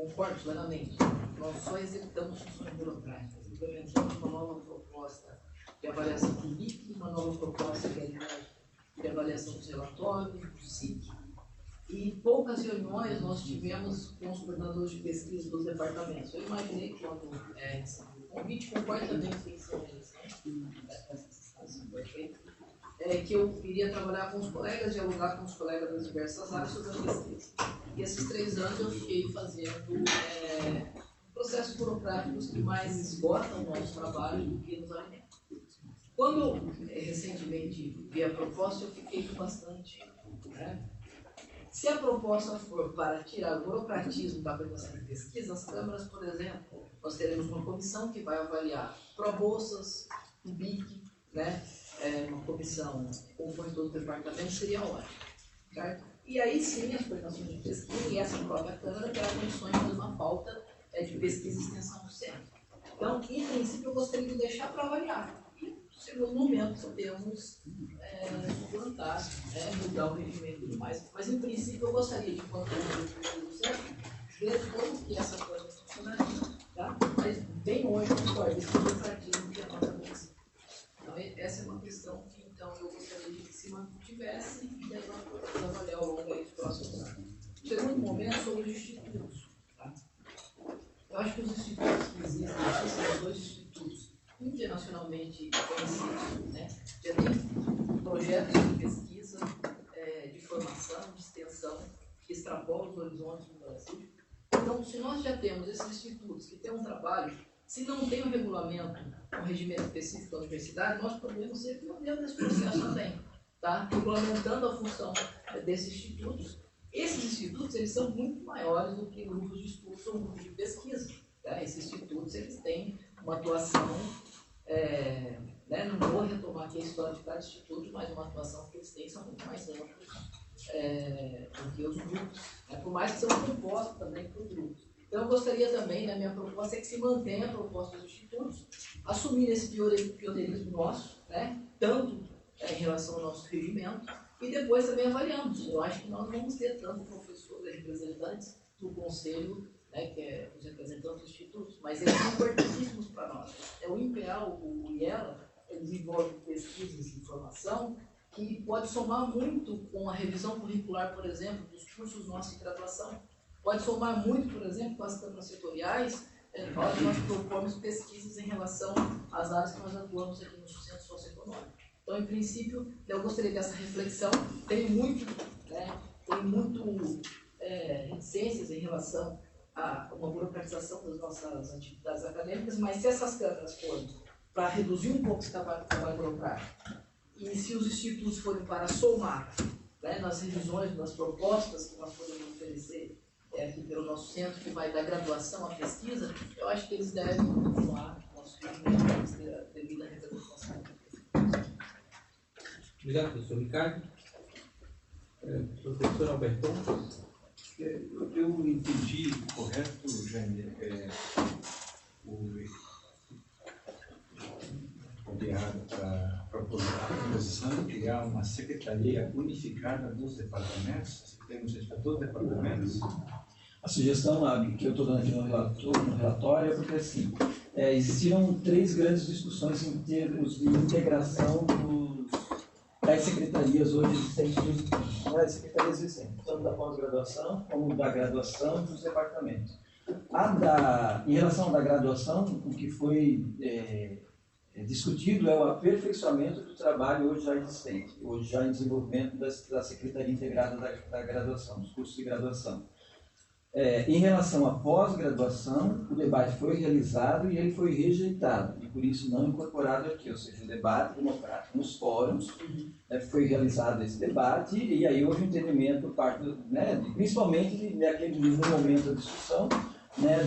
concordo plenamente. Nós só executamos funções burocráticas, implementamos uma nova proposta de avaliação do BIC, uma nova proposta de avaliação dos relatórios, do SIC, e poucas reuniões nós tivemos com os coordenadores de pesquisa dos departamentos. Eu imaginei que quando o convite concorda também com que eu iria trabalhar com os colegas, dialogar com os colegas das diversas áreas sobre a pesquisa. E esses 3 anos eu fiquei fazendo processos burocráticos que mais esgotam o nosso trabalho do que nos alimentam. Quando eu recentemente vi a proposta, eu fiquei com bastante... Se a proposta for para tirar o burocratismo da coordenação de pesquisa, as câmaras, por exemplo, nós teremos uma comissão que vai avaliar probolsas, o BIC, uma comissão com todo o departamento, seria ótimo. Certo? E aí sim, as coordenações de pesquisa e essa própria câmara terá condições de uma pauta de pesquisa e extensão do centro. Então, em princípio, eu gostaria de deixar para avaliar. Chegou o momento, podemos implantar, mudar o regimento e tudo mais. Mas, em princípio, eu gostaria de, quanto ao certo, ver como que essa coisa funcionaria. Tá? Mas, bem longe, concordo, esse burocratismo que é a nossa comissão. Então, essa é uma questão que, então, eu gostaria de que se mantivesse e daí nós podemos avaliar ao longo dos próximos anos. O segundo momento são os institutos. Tá? Eu acho que os institutos que existem aqui são 2 institutos internacionalmente conhecidos, já tem projetos de pesquisa, de formação, de extensão, que extrapolam os horizontes do Brasil. Então, se nós já temos esses institutos que têm um trabalho, se não tem um regulamento, um regimento específico da universidade, nós podemos ser pioneiros nesse processo também, tá? Regulamentando a função desses institutos. Esses institutos, eles são muito maiores do que grupos de estudos ou grupos de pesquisa. Tá? Esses institutos, eles têm uma atuação, não vou retomar aqui a história de cada instituto, mas uma atuação que eles têm são muito mais amplos do que os grupos, por mais que sejam compostos também por grupos. Então, eu gostaria também, minha proposta é que se mantenha a proposta dos institutos, assumir esse pioneirismo nosso, tanto em relação ao nosso regimento, e depois também avaliamos. Eu acho que nós não vamos ter tanto professores, representantes do conselho, que é os representantes dos institutos, mas eles são importantíssimos para nós. O INPEA, o IELA, eles envolvem pesquisas e informação que pode somar muito com a revisão curricular, por exemplo, dos cursos nossos de graduação. Pode somar muito, por exemplo, com as câmaras setoriais, onde nós propomos pesquisas em relação às áreas que nós atuamos aqui no centro socioeconômico. Então, em princípio, eu gostaria dessa reflexão. Tem muito reticências em relação a uma burocratização das nossas atividades acadêmicas, mas se essas câmaras forem para reduzir um pouco esse trabalho burocrático, e se os institutos forem para somar nas revisões, nas propostas que nós podemos oferecer aqui pelo nosso centro, que vai da graduação à pesquisa, eu acho que eles devem continuar nosso regimento devido à representação. Obrigado, professor Ricardo. Professor Alberton. Eu entendi correto, Jaime, a proposição de criar uma secretaria unificada dos departamentos, temos todos os departamentos. A sugestão que eu estou dando aqui no relatório é porque, assim, existiram 3 grandes discussões em termos de integração das secretarias hoje existentes, das secretarias existentes, tanto da pós-graduação como da graduação e dos departamentos. Em relação à da graduação, o que foi discutido é o aperfeiçoamento do trabalho hoje já existente, hoje já em desenvolvimento da Secretaria Integrada da Graduação, dos cursos de graduação. Em relação à pós-graduação, o debate foi realizado e ele foi rejeitado, e por isso não incorporado aqui, ou seja, o debate democrático nos fóruns, foi realizado esse debate, e aí houve um entendimento, principalmente no momento da discussão,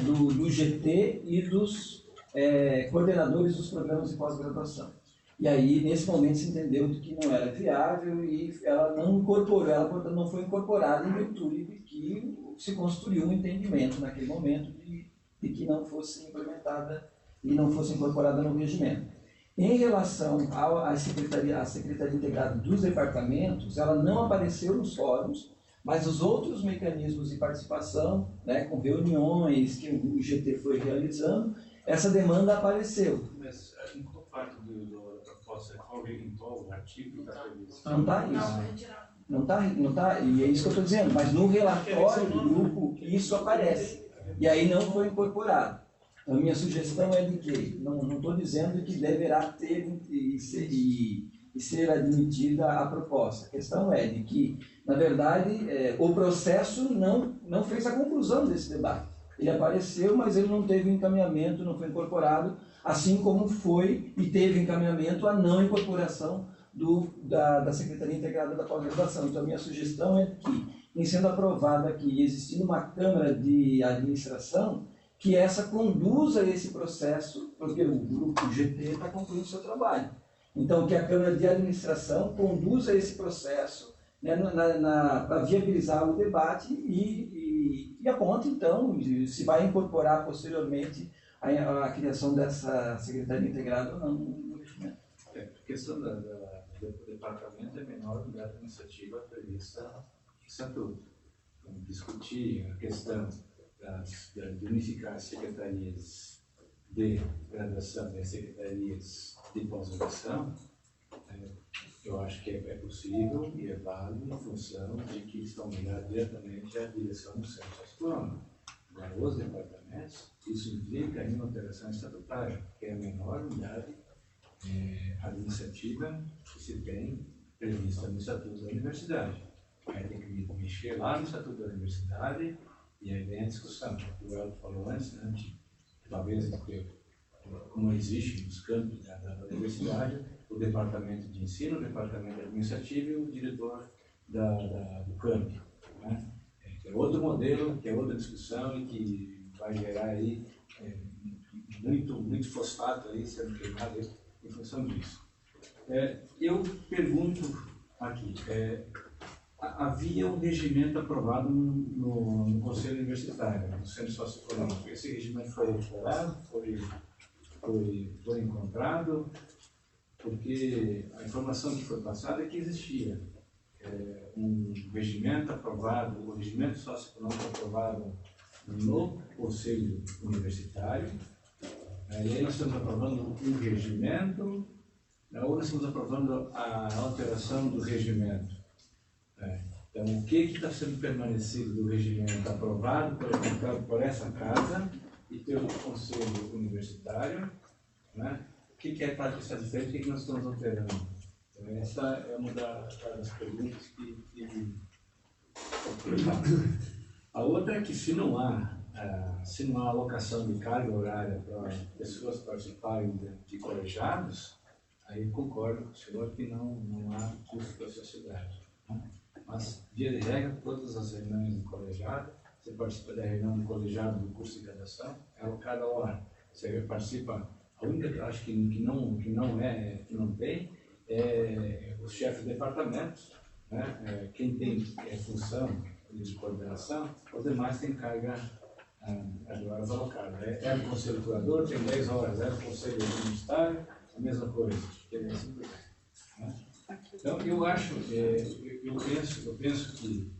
do GT e dos coordenadores dos programas de pós-graduação. E aí, nesse momento, se entendeu que não era viável e ela não foi incorporada em virtude de que se construiu um entendimento naquele momento de que não fosse implementada e não fosse incorporada no regimento. Em relação à Secretaria Integrada dos Departamentos, ela não apareceu nos fóruns, Mas os outros mecanismos de participação, né, com reuniões que o GT foi realizando, essa demanda apareceu. Mas em qual parte da proposta envolve o artigo que está previsto? Não está isso. Não tá, e é isso que eu estou dizendo, mas no relatório do grupo isso aparece. E aí não foi incorporado. A minha sugestão é de que, não estou dizendo que deverá ter e ser admitida a proposta. A questão é de que, na verdade, o processo não fez a conclusão desse debate. Ele apareceu, mas ele não teve encaminhamento, não foi incorporado, assim como foi e teve encaminhamento a não incorporação da Secretaria Integrada da Pós-Graduação. Então, a minha sugestão é que, em sendo aprovada aqui, existindo uma Câmara de Administração, que essa conduza esse processo, porque o grupo GT está concluindo o seu trabalho. Então, que a Câmara de Administração conduza esse processo, né, para viabilizar o debate e aponte, então, se vai incorporar posteriormente a criação dessa Secretaria Integrada ou não no investimento. A questão do departamento é menor da iniciativa prevista em estatuto. Então, discutir a questão de unificar as secretarias de graduação e as secretarias de pós-graduação, eu acho que é possível e é válido em função de que estão ligados diretamente à direção do centro socioeconômico. Agora, os departamentos, isso implica em uma alteração estatutária, que é a menor unidade administrativa que se tem prevista no Estatuto da Universidade. Aí tem que mexer lá no Estatuto da Universidade e aí vem a discussão. O Elton falou antes, né, que talvez, como existe nos campos da universidade, o departamento de ensino, o departamento administrativo e o diretor do campo. Né? Que é outro modelo, que é outra discussão e que vai gerar aí muito fosfato aí sendo queimado em função disso. Eu pergunto aqui, havia um regimento aprovado no Conselho Universitário, no Centro Socioeconômico. Esse regimento foi elaborado, foi encontrado, porque a informação que foi passada é que existia um regimento aprovado, o regimento socioeconômico aprovado no Conselho Universitário, e aí nós estamos aprovando um regimento, ou nós estamos aprovando a alteração do regimento. Então, o que está sendo permanecido do regimento aprovado por essa casa e pelo Conselho Universitário, né? O que está diferente, o que nós estamos alterando? Então, essa é uma das perguntas que a outra é que se não há alocação de carga horária para pessoas participarem de colegiados, aí concordo com o senhor que não há custo para a sociedade. Né? Mas, via de regra, todas as reuniões do colegiado, você participa da reunião do colegiado do curso de graduação, é alocada hora. Você participa, a única que eu acho que não tem é o chefe de departamento, né? Quem tem função de coordenação, os demais têm carga de horas alocadas. É o conselho curador, tem 10 horas, é o conselho universitário, a mesma coisa. Então, eu penso que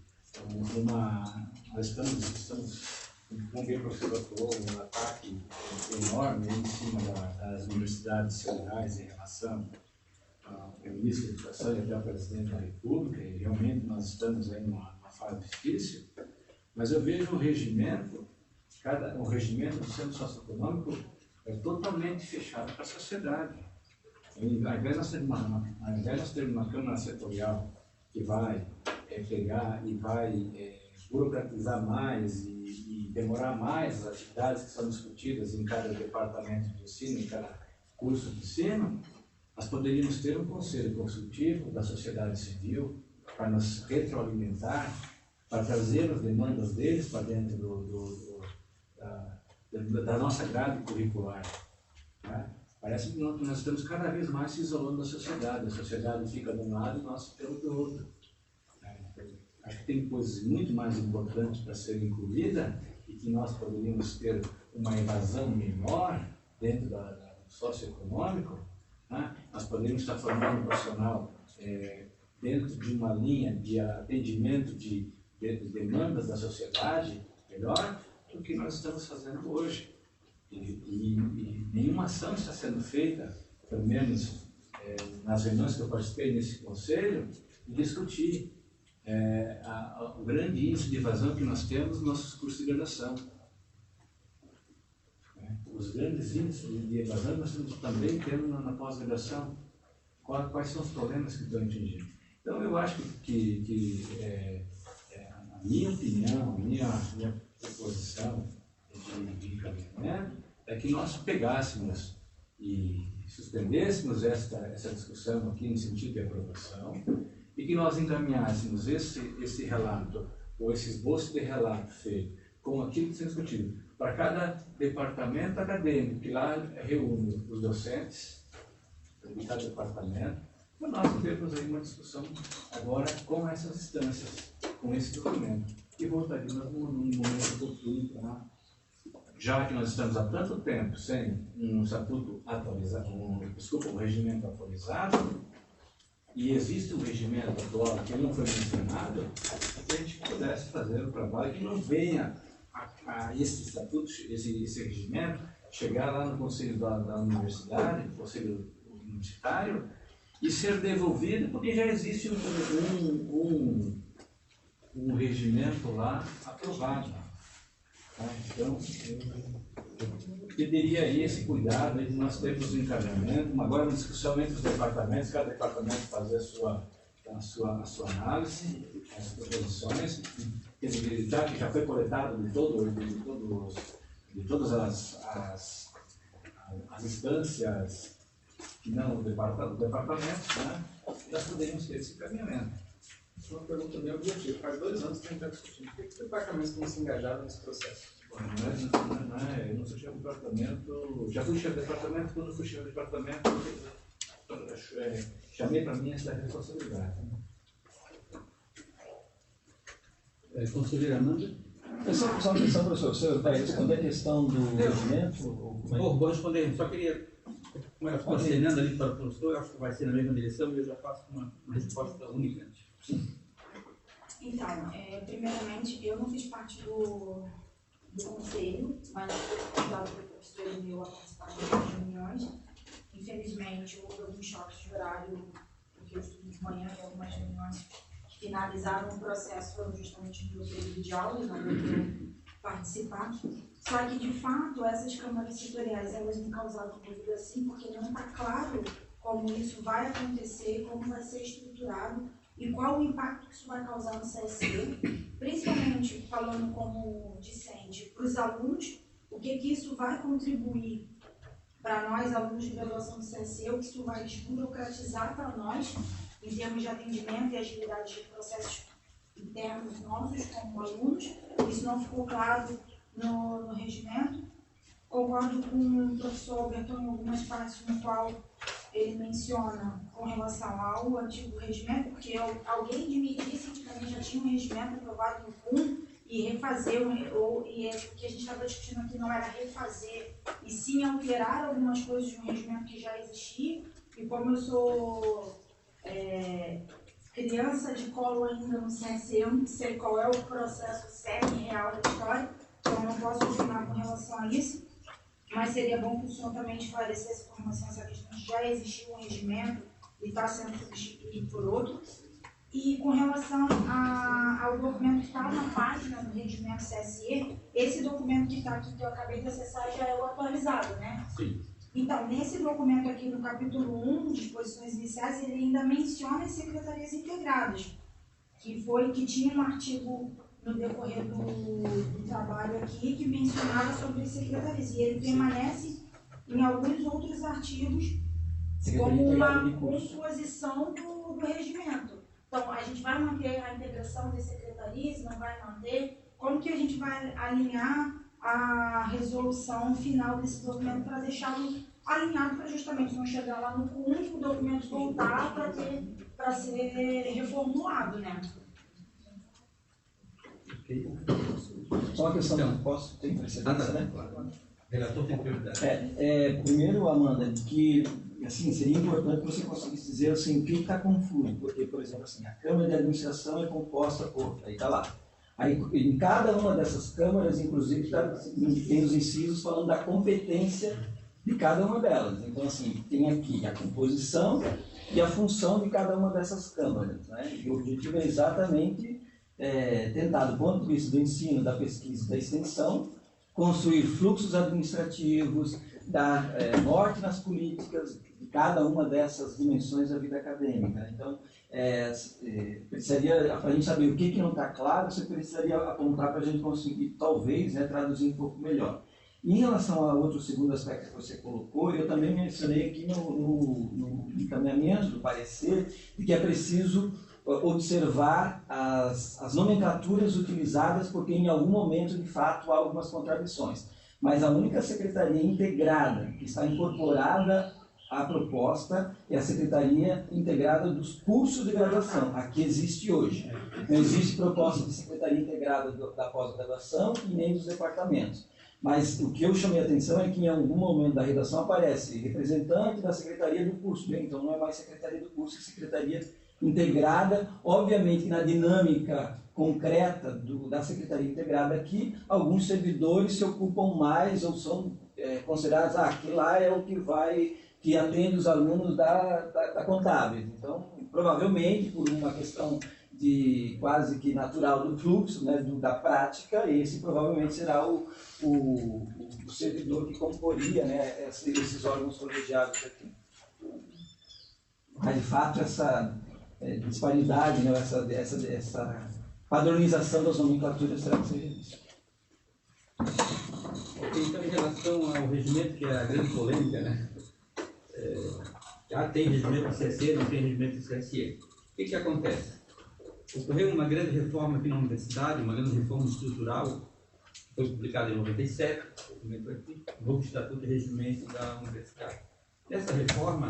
nós estamos como bem o professor falou, um ataque enorme em cima das universidades federais em relação ao ministro da Educação e até ao presidente da República, e realmente nós estamos aí numa fase difícil, mas eu vejo o regimento do Centro Socioeconômico é totalmente fechado para a sociedade. Ao invés de nós termos uma Câmara Setorial que vai pegar e vai burocratizar mais e demorar mais as atividades que são discutidas em cada departamento de ensino, em cada curso de ensino, nós poderíamos ter um conselho consultivo da sociedade civil para nos retroalimentar, para trazer as demandas deles para dentro da nossa grade curricular. Né? Parece que nós estamos cada vez mais se isolando da sociedade. A sociedade fica de um lado e nós ficamos do outro. Acho que tem coisas muito mais importantes para serem incluídas e que nós poderíamos ter uma evasão menor dentro do socioeconômico. Né? Nós poderíamos estar formando um profissional dentro de uma linha de atendimento de demandas da sociedade melhor do que nós estamos fazendo hoje. E nenhuma ação está sendo feita, pelo menos nas reuniões que eu participei nesse conselho, de discutir o grande índice de evasão que nós temos nos nossos cursos de graduação. Os grandes índices de evasão nós estamos também tendo na pós-graduação. Quais são os problemas que estão atingindo? Então, eu acho que a minha opinião, a minha proposição de encaminhamento é que nós pegássemos e suspendêssemos essa discussão aqui no sentido de aprovação e que nós encaminhássemos esse relato, ou esse esboço de relato feito, com aquilo que está discutido, para cada departamento acadêmico, que lá reúne os docentes de cada departamento, para nós termos aí uma discussão agora com essas instâncias, com esse documento, e voltaríamos num momento oportuno para, já que nós estamos há tanto tempo sem um estatuto atualizado, um regimento atualizado, e existe um regimento atual que não foi mencionado, que a gente pudesse fazer o trabalho que não venha a esse estatuto, esse regimento, chegar lá no conselho da universidade, no conselho universitário, e ser devolvido, porque já existe um regimento lá aprovado. Tá? Então, eu pediria aí esse cuidado de nós termos um encaminhamento, agora uma discussão entre os departamentos, cada departamento fazer a sua análise, as proposições, já foi coletado de todas as instâncias que não o departamento, né? Nós poderíamos ter esse encaminhamento. Uma pergunta bem objetiva. Faz 2 anos que a gente está discutindo. Por que os departamentos estão se engajados nesse processo? Eu não sou chefe de departamento, já fui chefe de departamento, quando fui chefe de departamento, chamei para mim essa responsabilidade. Conselheira Amanda? Só uma questão, professor. O senhor vai responder a questão do regimento? Vou responder. Só queria, como ela ficou acenando ali para o professor, eu acho que vai ser na mesma direção e eu já faço uma resposta única. Então, primeiramente, eu não fiz parte do conselho, mas fui convidado pelo professor meu a participar das reuniões. Infelizmente, houve alguns choques de horário, porque eu estudo de manhã e algumas reuniões que finalizaram o processo foram justamente no meu período de aula e não deu participar. Só que, de fato, essas câmaras setoriais, elas me causaram dúvida sim, porque não está claro como isso vai acontecer, como vai ser estruturado e qual o impacto que isso vai causar no CSE, principalmente falando como discente para os alunos, o que isso vai contribuir para nós, alunos de graduação do CSE, o que isso vai desburocratizar para nós, em termos de atendimento e agilidade de processos internos nossos como alunos. Isso não ficou claro no regimento. Concordo com o professor Alberton em algumas partes no qual ele menciona com relação ao antigo regimento, porque alguém de me disse que também já tinha um regimento aprovado no CUM e refazer, o que a gente estava discutindo aqui não era refazer, e sim alterar algumas coisas de um regimento que já existia. E como eu sou criança de colo ainda no CSE, eu não sei qual é o processo sério e real da história, então eu não posso opinar com relação a isso. Mas seria bom que o senhor também esclarecesse com relação a essa questão de já existir um regimento e está sendo substituído por outro. E com relação ao documento que está na página do regimento CSE, esse documento que está aqui, que eu acabei de acessar, já é o atualizado, né? Sim. Então, nesse documento aqui, no capítulo 1, disposições iniciais, ele ainda menciona as secretarias integradas, que tinha um artigo no decorrer do trabalho aqui que mencionava sobre secretarias, e ele permanece em alguns outros artigos como uma composição do regimento. Então, a gente vai manter a integração das secretarias, não vai manter? Como que a gente vai alinhar a resolução final desse documento para deixá-lo alinhado para justamente não chegar lá no CUM e o documento voltar para ser reformulado, né? Só uma questão, posso ter precedência, né? Claro. Relator tem prioridade. Primeiro, Amanda, que assim, seria importante que você conseguisse dizer assim, o que está confuso, porque, por exemplo, assim, a Câmara de Administração é composta por, aí está lá, Aí, em cada uma dessas câmaras, inclusive, tem os incisos falando da competência de cada uma delas. Então, assim, tem aqui a composição e a função de cada uma dessas câmaras, né? E o objetivo é exatamente tentar, do ponto de vista do ensino, da pesquisa e da extensão, construir fluxos administrativos, dar norte nas políticas de cada uma dessas dimensões da vida acadêmica. Então, precisaria, para a gente saber o que não está claro, você precisaria apontar para a gente conseguir, talvez, traduzir um pouco melhor. Em relação ao outro segundo aspecto que você colocou, eu também mencionei aqui no encaminhamento do parecer de que é preciso observar as nomenclaturas utilizadas, porque em algum momento, de fato, há algumas contradições. Mas a única secretaria integrada que está incorporada à proposta é a Secretaria Integrada dos Cursos de Graduação, a que existe hoje. Não existe proposta de Secretaria Integrada da pós-graduação e nem dos departamentos. Mas o que eu chamei a atenção é que em algum momento da redação aparece representante da Secretaria do Curso. Bem, então não é mais Secretaria do Curso, é Secretaria Integrada. Obviamente que na dinâmica concreta da Secretaria Integrada aqui, alguns servidores se ocupam mais ou são considerados, que lá é o que atende os alunos da contábeis. Então, provavelmente, por uma questão de quase que natural do fluxo, da prática, esse provavelmente será o servidor que comporia esses órgãos colegiados aqui. Mas, de fato, essa disparidade, essa padronização das nomenclaturas será que seja isso. Ok, então, em relação ao regimento, que é a grande polêmica, já tem regimento do CSE, não tem regimento do CSE. O que acontece? Ocorreu uma grande reforma aqui na universidade, uma grande reforma estrutural, foi publicada em 97, documento aqui, o novo Estatuto de Regimento da Universidade. Nessa reforma,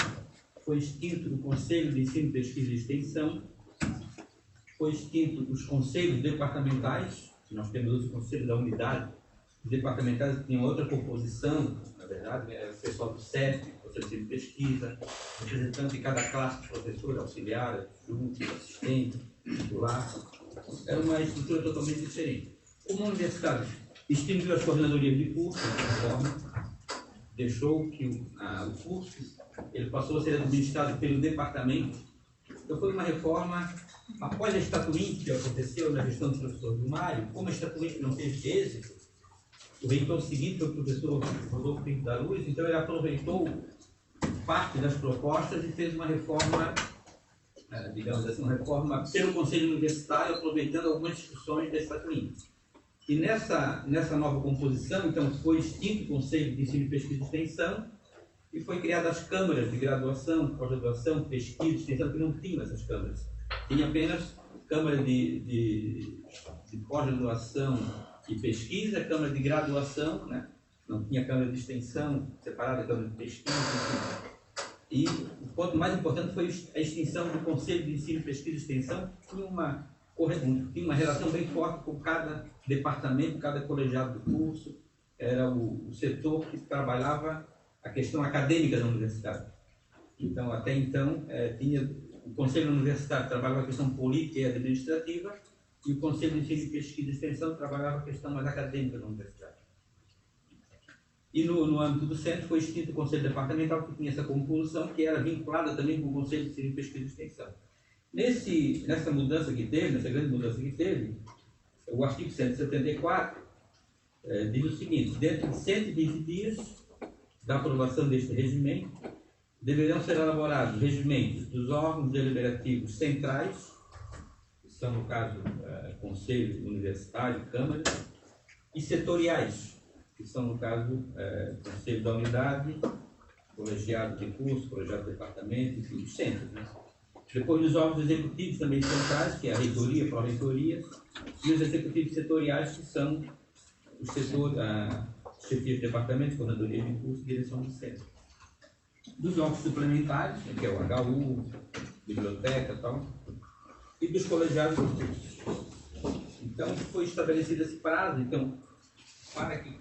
foi extinto o Conselho de Ensino, Pesquisa e Extensão, foi extinto os conselhos departamentais, que nós temos hoje o Conselho da Unidade, os departamentais que tinham outra composição, na verdade, era o pessoal do CEP, Conselho de Pesquisa, representante de cada classe, professor, auxiliar, adjunto, assistente, titular. Era uma estrutura totalmente diferente. Como a universidade extinguiu as coordenadorias de curso, dessa forma, deixou que o curso ele passou a ser administrado pelo departamento. Então foi uma reforma, após a estatuinte que aconteceu na gestão do professor Mário, como a estatuinte não teve êxito, o reitor seguinte foi o professor Rodolfo Pinto da Luz, então ele aproveitou parte das propostas e fez uma reforma, digamos assim, uma reforma pelo Conselho Universitário, aproveitando algumas discussões da estatuinte. E nessa nova composição, então, foi extinto o Conselho de Ensino, Pesquisa e Extensão e foi criadas as câmaras de graduação, pós-graduação, pesquisa e extensão, que não tinham essas câmaras. Tinha apenas Câmara de pós-graduação e pesquisa, Câmara de graduação, não tinha Câmara de extensão separada, Câmara de pesquisa, enfim. E o ponto mais importante foi a extinção do Conselho de Ensino, Pesquisa e Extensão, que tinha uma relação bem forte com cada departamento, cada colegiado do curso, era o setor que trabalhava a questão acadêmica da universidade. Então, até então, tinha o Conselho Universitário trabalhava a questão política e administrativa, e o Conselho de Ensino, Pesquisa e Extensão trabalhava a questão mais acadêmica da universidade. E no âmbito do centro foi extinto o Conselho Departamental, que tinha essa composição, que era vinculada também com o Conselho de Ensino, Pesquisa e Extensão. Nessa mudança que teve, nessa grande mudança que teve, o artigo 174 diz o seguinte: dentro de 120 dias da aprovação deste regimento, deverão ser elaborados regimentos dos órgãos deliberativos centrais, que são, no caso, Conselho Universitário, Câmara, e setoriais, que são, no caso, Conselho da Unidade, Colegiado de Curso, Colegiado de Departamento, enfim, os centros. Depois dos órgãos executivos também centrais, que é a reitoria, pró-reitoria, e os executivos setoriais, que são o setor, chefia de departamento, coordenadoria de curso e direção do centro. Dos órgãos suplementares, que é o HU, biblioteca e tal, e dos colegiados do curso. Então, foi estabelecido esse prazo, então, para que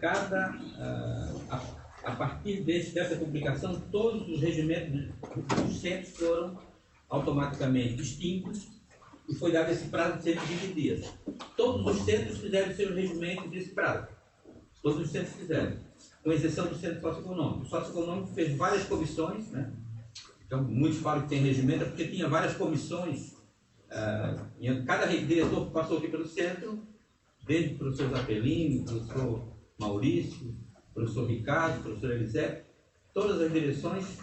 a partir dessa publicação, todos os regimentos dos centros foram automaticamente extintos e foi dado esse prazo de 120 dias. Todos os centros fizeram seus regimentos nesse prazo. Todos os centros fizeram, com exceção do centro socioeconômico. O socioeconômico fez várias comissões, né? Então, muitos falam que tem regimento, é porque tinha várias comissões. Cada diretor que passou aqui pelo centro, desde o professor Zapelino, o professor Maurício, o professor Ricardo, o professor Elisete, todas as direções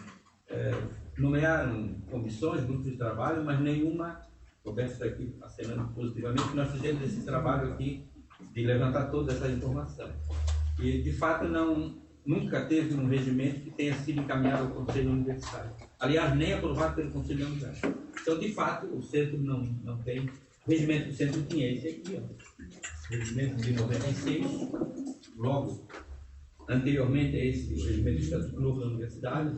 nomearam comissões, grupos de trabalho, mas nenhuma, começa aqui acenando positivamente, nós fizemos esse trabalho aqui de levantar toda essa informação. E, de fato, nunca teve um regimento que tenha sido encaminhado ao Conselho Universitário. Aliás, nem aprovado pelo Conselho Universitário. Então, de fato, o centro não tem. O regimento do centro tinha esse aqui, ó. Regimento de 96, logo anteriormente a esse regimento do Estatuto Novo da Universidade.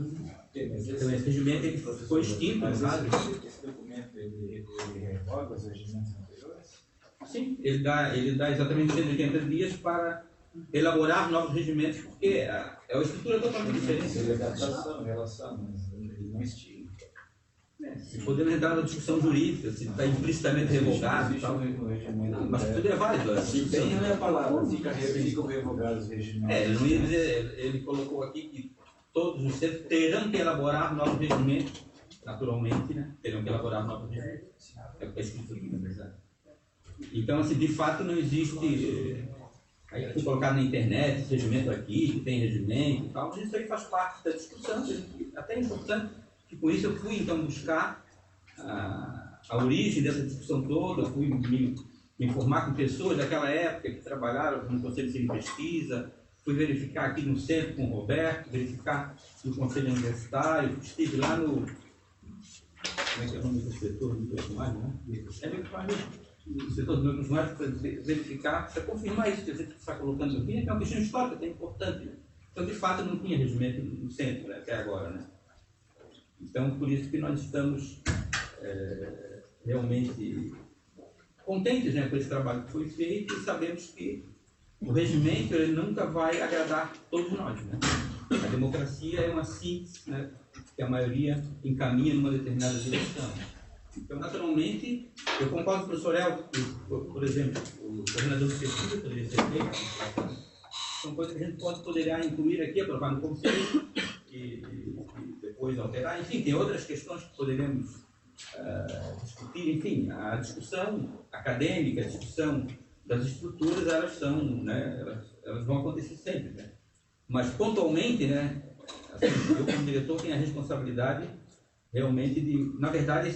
Então, esse regimento ele foi extinto. Mas esse documento ele revoga os regimentos anteriores? Sim, ele dá exatamente 180 dias para elaborar novos regimentos, porque é uma estrutura totalmente diferente. Ele é adaptação, relação, mas ele não extingue. Se podemos entrar na discussão jurídica, se está implicitamente revogado e tal. Mas tudo é válido. Se tem a palavra, ficam revogados os regimentos. Ele não ia dizer, ele colocou aqui que todos os centros terão que elaborar novos regimentos, naturalmente, né? Terão que elaborar novos regimentos. É o que está escrito aqui, na verdade. Então, assim, de fato, não existe. Aí foi colocado na internet, esse regimento aqui, que tem regimento e tal, mas isso aí faz parte da discussão, até é importante, que com isso eu fui então buscar a origem dessa discussão toda, eu fui me informar com pessoas daquela época que trabalharam no Conselho de Pesquisa, fui verificar aqui no centro com o Roberto, verificar no Conselho Universitário, estive lá no. Como é que é o nome do setor do Microsmário, né? O setor do Microsmário para verificar, para confirmar isso que a gente está colocando aqui, que é uma questão histórica, que é importante. Né? Então, de fato, não tinha regimento no centro, né, até agora. Né? Então, por isso que nós estamos realmente contentes, né, com esse trabalho que foi feito e sabemos que o regimento ele nunca vai agradar todos nós. Né? A democracia é uma síntese, né, que a maioria encaminha numa determinada direção. Então, naturalmente, eu concordo com o professor Elton, por exemplo, o coordenador de pesquisa poderia ser feito. São coisas que a gente poderia incluir aqui, aprovar no Conselho e depois alterar. Enfim, tem outras questões que poderíamos discutir. Enfim, a discussão acadêmica, a discussão das estruturas, elas são, né, elas vão acontecer sempre. Né? Mas, pontualmente, né, assim, eu como diretor tenho a responsabilidade realmente de, na verdade,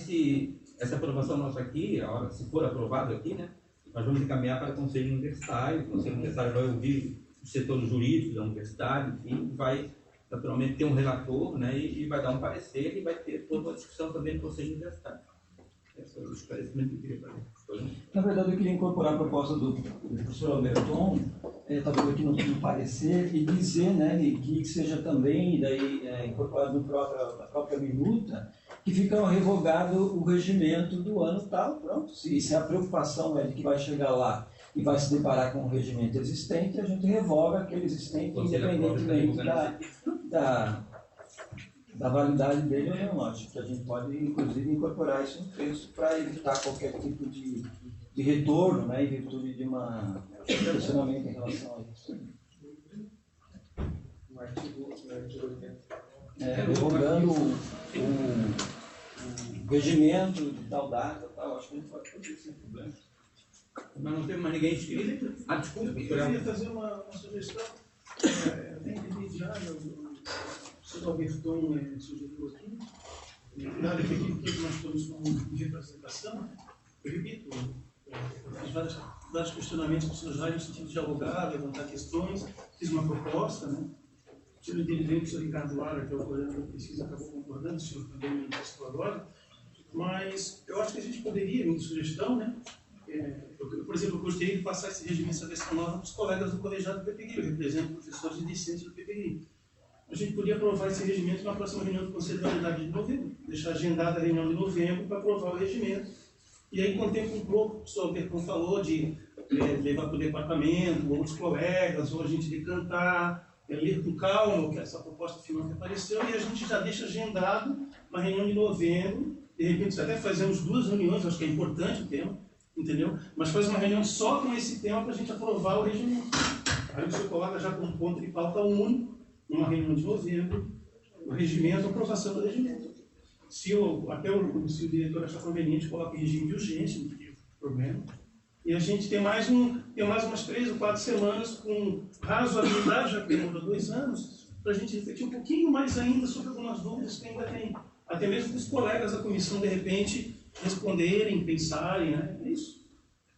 essa aprovação nossa aqui, a hora, se for aprovado aqui, né, nós vamos encaminhar para o Conselho Universitário. O Conselho Universitário vai ouvir o setor jurídico da universidade, enfim, vai naturalmente ter um relator, né, e vai dar um parecer e vai ter toda uma discussão também no Conselho Universitário. Esse é o esclarecimento que eu queria fazer. Na verdade, eu queria incorporar a proposta do professor Alberton, talvez aqui no parecer, e dizer, né, que seja também daí, incorporado na própria minuta, que fica revogado o regimento do ano tal, pronto. Se a preocupação é de que vai chegar lá e vai se deparar com um regimento existente, a gente revoga aquele existente, independentemente da validade dele ou não. Acho que a gente pode, inclusive, incorporar isso no texto para evitar qualquer tipo de retorno, né, em virtude de um questionamento em relação a isso. No artigo 80. Revogando o regimento de tal data, tal, acho que a gente pode fazer sem problema. Mas não tem mais ninguém inscrito? Desculpa. Eu queria fazer uma sugestão. Tem que já o senhor Alberton sugeriu aqui, nada daquilo que nós estamos com representação. Eu repito, fiz vários questionamentos para o senhor Jair no sentido de dialogar, levantar questões, fiz uma proposta, né? O senhor veio com o senhor Ricardo Lara, que é o coordenador da pesquisa, acabou concordando, o senhor também me testou agora, mas eu acho que a gente poderia, minha sugestão, né? Por exemplo, eu gostaria de passar esse regimento, essa versão nova para os colegas do colegiado do PPGui, eu represento professores e discentes do PPGui. A gente podia aprovar esse regimento na próxima reunião do Conselho da Unidade de novembro, deixar agendada a reunião de novembro para aprovar o regimento. E aí contempla um pouco, o professor Alberton falou de levar para o departamento, outros colegas, ou a gente decantar, ler com calma, que essa proposta final que apareceu, e a gente já deixa agendado uma reunião de novembro de repente até fazemos 2 reuniões, acho que é importante o tema, entendeu? Mas faz uma reunião só com esse tema para a gente aprovar o regimento. Aí você coloca já como ponto de pauta único, numa reunião de novembro, o regimento, a aprovação do regimento. Se o diretor achar conveniente, coloca em regime de urgência, não tem problema. E a gente tem mais umas 3 ou 4 semanas com razoabilidade, já que demorou 2 anos, para a gente refletir um pouquinho mais ainda sobre algumas dúvidas que ainda tem. Até mesmo dos colegas da comissão, de repente, responderem, pensarem, né? É isso.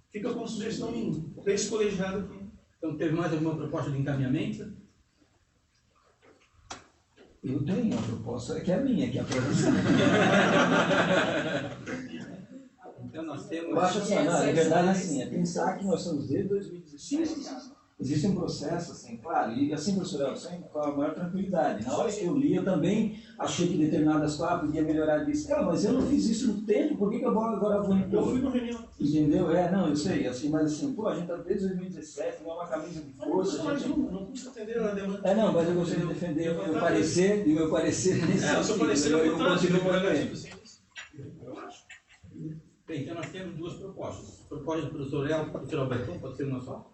Fica como sugestão minha, desse colegiado aqui. Então, teve mais alguma proposta de encaminhamento? Eu tenho uma proposta, que é a minha, que é a aprovação. Então, nós temos... Eu acho assim, na verdade, assim, é pensar que nós estamos desde 2017. Existe um processo, assim, claro, e assim, professor Elton, com a maior tranquilidade. Na hora que eu li, eu também achei que determinadas coisas podia melhorar disso. Mas eu não fiz isso no tempo, por que eu agora vou impor? Eu fui no reunião. Entendeu? Não, eu sei, assim, mas assim, a gente está desde 2017, não é uma camisa de força. Não custa atender a demanda. Não, mas eu gostaria de defender o meu parecer, nesse o seu parecer é importante, eu acho. Bem, então nós temos 2 propostas. Proposta do professor Elton, professor Albertão, pode ser uma só?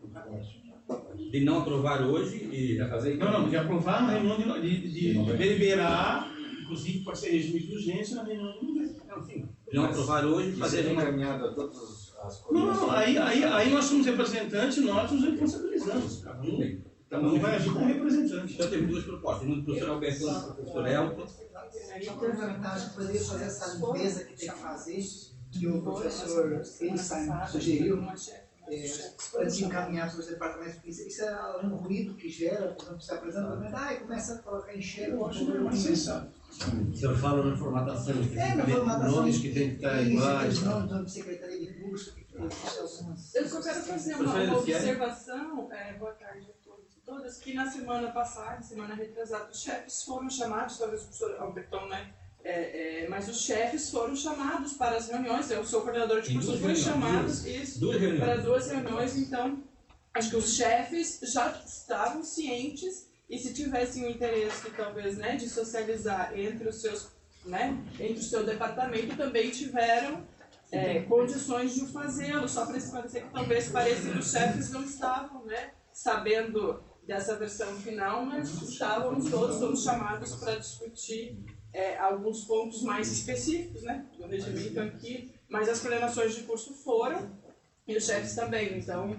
De não aprovar hoje e já fazer... Não, de aprovar na reunião de deliberar, inclusive pode ser regime de urgência na reunião de novembro. Não, sim. De não aprovar hoje e fazer uma... encaminhado a todas as coisas. Não, aí nós somos representantes, nós nos responsabilizamos. Cada um vai agir como representante. Então temos 2 propostas, uma do professor Albertão e do professor Elton. Acho que poderia fazer essa limpeza que tem que fazer, que o professor Einstein sugeriu, antes de encaminhar para os departamentos, porque isso é um ruído que gera, por exemplo, você apresenta, e começa a colocar em cheiro. Eu acho mais sensato. O senhor fala na formatação, nomes que tem que estar iguais. Nome de secretaria de curso, Eu só quero fazer uma observação, boa tarde a todos e todas, que na semana passada, semana retrasada, os chefes foram chamados, talvez o professor Albertão, né? Mas os chefes foram chamados para as reuniões, o seu coordenador de curso foi chamado para 2 reuniões, então acho que os chefes já estavam cientes e se tivessem o interesse talvez, né, de socializar entre os seus, né, entre o seu departamento, também tiveram condições de fazê-lo, só para esclarecer que talvez pareça que os chefes não estavam, né, sabendo dessa versão final, mas estávamos todos, fomos chamados para discutir alguns pontos mais específicos, né, do regimento aqui, mas as coordenações de curso foram, e os chefes também, então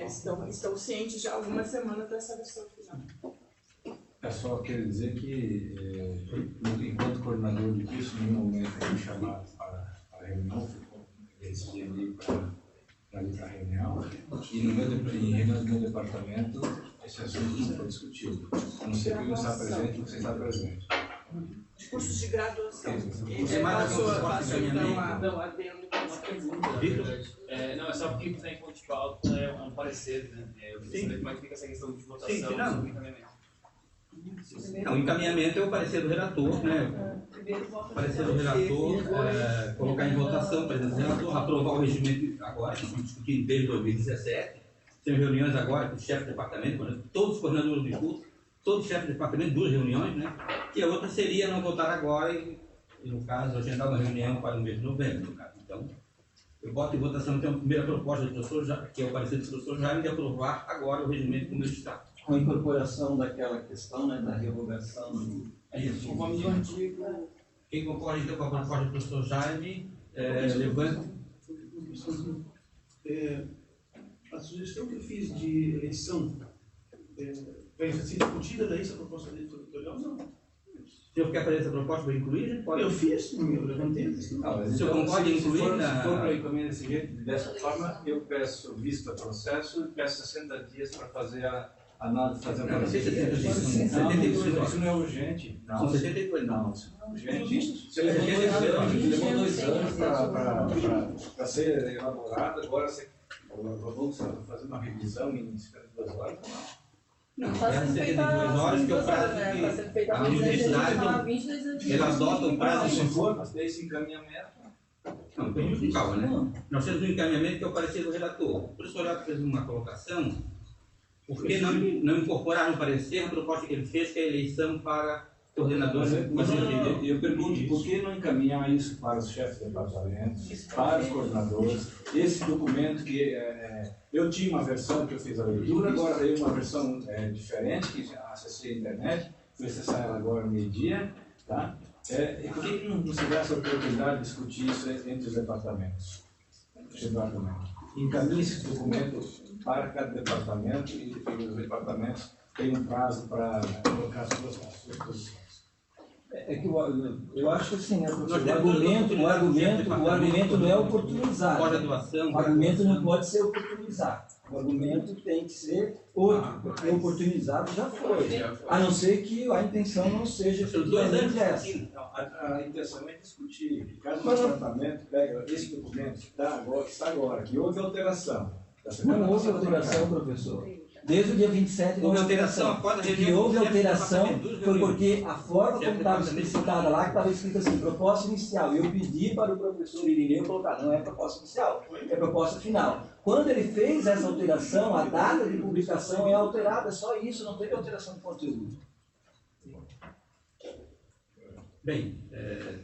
estão cientes já há algumas semanas dessa versão final. É só querer dizer que, enquanto coordenador de curso, em nenhum momento fui chamado para a reunião, recebi ali para ir para a reunião, e em reunião do meu departamento, esse assunto não foi discutido. A não ser que eu não está presente, você está presente. De cursos de graduação. Passo então a adendo com uma pergunta. Não, é só porque está em ponto de pauta, é um parecer, né? Eu queria saber como é que fica essa questão de votação sobre encaminhamento. Não, o encaminhamento é o parecer do relator, né? O parecer do relator, colocar em votação o parecer do relator, aprovar o regimento agora, que estamos discutindo desde 2017, temos reuniões agora com o chefe do departamento, todos os coordenadores do curso, todos os chefes de departamento, 2 reuniões, né? E a outra seria não votar agora e no caso, agendar uma reunião para o mês de novembro, no caso. Então, eu boto em votação então a primeira proposta do professor, que é o parecer do professor Jaime, de aprovar agora o regimento como ele está. Com a incorporação daquela questão, né, da revogação do... É isso. Quem concorda então com a proposta do professor Jaime, levanta. A sugestão que eu fiz de eleição vai ser discutida daí essa proposta dele editorial? Não. O senhor quer fazer essa proposta para incluir? Pode. Eu fiz, eu levantei. O senhor concorda em incluir? Se for para incluir desse jeito, dessa forma, eu peço vista processo e peço 60 dias para fazer a análise, fazer a análise. Isso não é urgente. São 72, não. Isso não é urgente. Você levou 2 anos para ser elaborado, agora vamos fazer uma revisão em 52 horas? Não, é 72 horas que é o prazo que a universidade ela adota o prazo se for, mas tem esse encaminhamento. Não, vamos com calma, né? Nós temos um encaminhamento que é o parecer do relator. O professor Otto fez uma colocação, por que não incorporar no parecer a proposta que ele fez, que é a eleição para coordenadores. Eu pergunto por que não encaminhar isso para os chefes de departamento, para os coordenadores, esse documento que eu tinha uma versão que eu fiz a leitura, agora veio uma versão diferente, que acessei a internet, fui acessar ela agora no meio-dia, tá? E por que não se dá essa oportunidade de discutir isso entre os departamentos? Encaminhe esse documento para cada departamento e os departamentos têm um prazo para colocar as suas posições. É que eu acho assim, né, o argumento não é oportunizar. O argumento não pode ser oportunizar. O argumento tem que ser outro, porque oportunizado já foi. A não ser que a intenção não seja efetivamente essa. A intenção é discutir. Cada departamento pega esse documento que está agora, que houve alteração. Não houve alteração, professor. Desde o dia 27 houve alteração. Que houve alteração foi porque a forma como estava explicitada lá, que estava escrito assim, proposta inicial. E eu pedi para o professor Irineu colocar, não é proposta inicial, é proposta final. Quando ele fez essa alteração, a data de publicação é alterada, só isso, não teve alteração de conteúdo. Bem,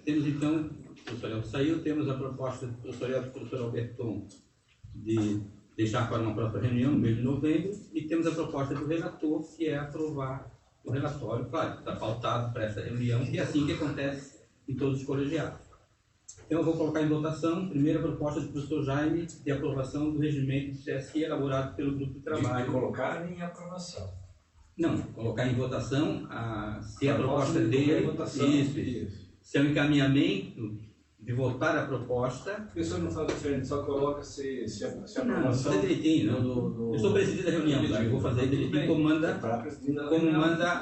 temos então, o professor Elton saiu, temos a proposta do professor Elton e do professor Alberton de deixar para uma próxima reunião no mês de novembro, e temos a proposta do relator, que é aprovar o relatório. Claro, está pautado para essa reunião, e é assim que acontece em todos os colegiados. Então, eu vou colocar em votação, primeiro, a proposta do professor Jaime de aprovação do regimento do CSI elaborado pelo grupo de trabalho. De colocar em aprovação. Não, colocar em votação se a proposta dele, se é um encaminhamento de votar a proposta. O professor não faz diferente, só coloca se a aprovação... Não, fazer direitinho, não. Eu sou presidente da reunião, tá? Eu vou fazer direitinho como manda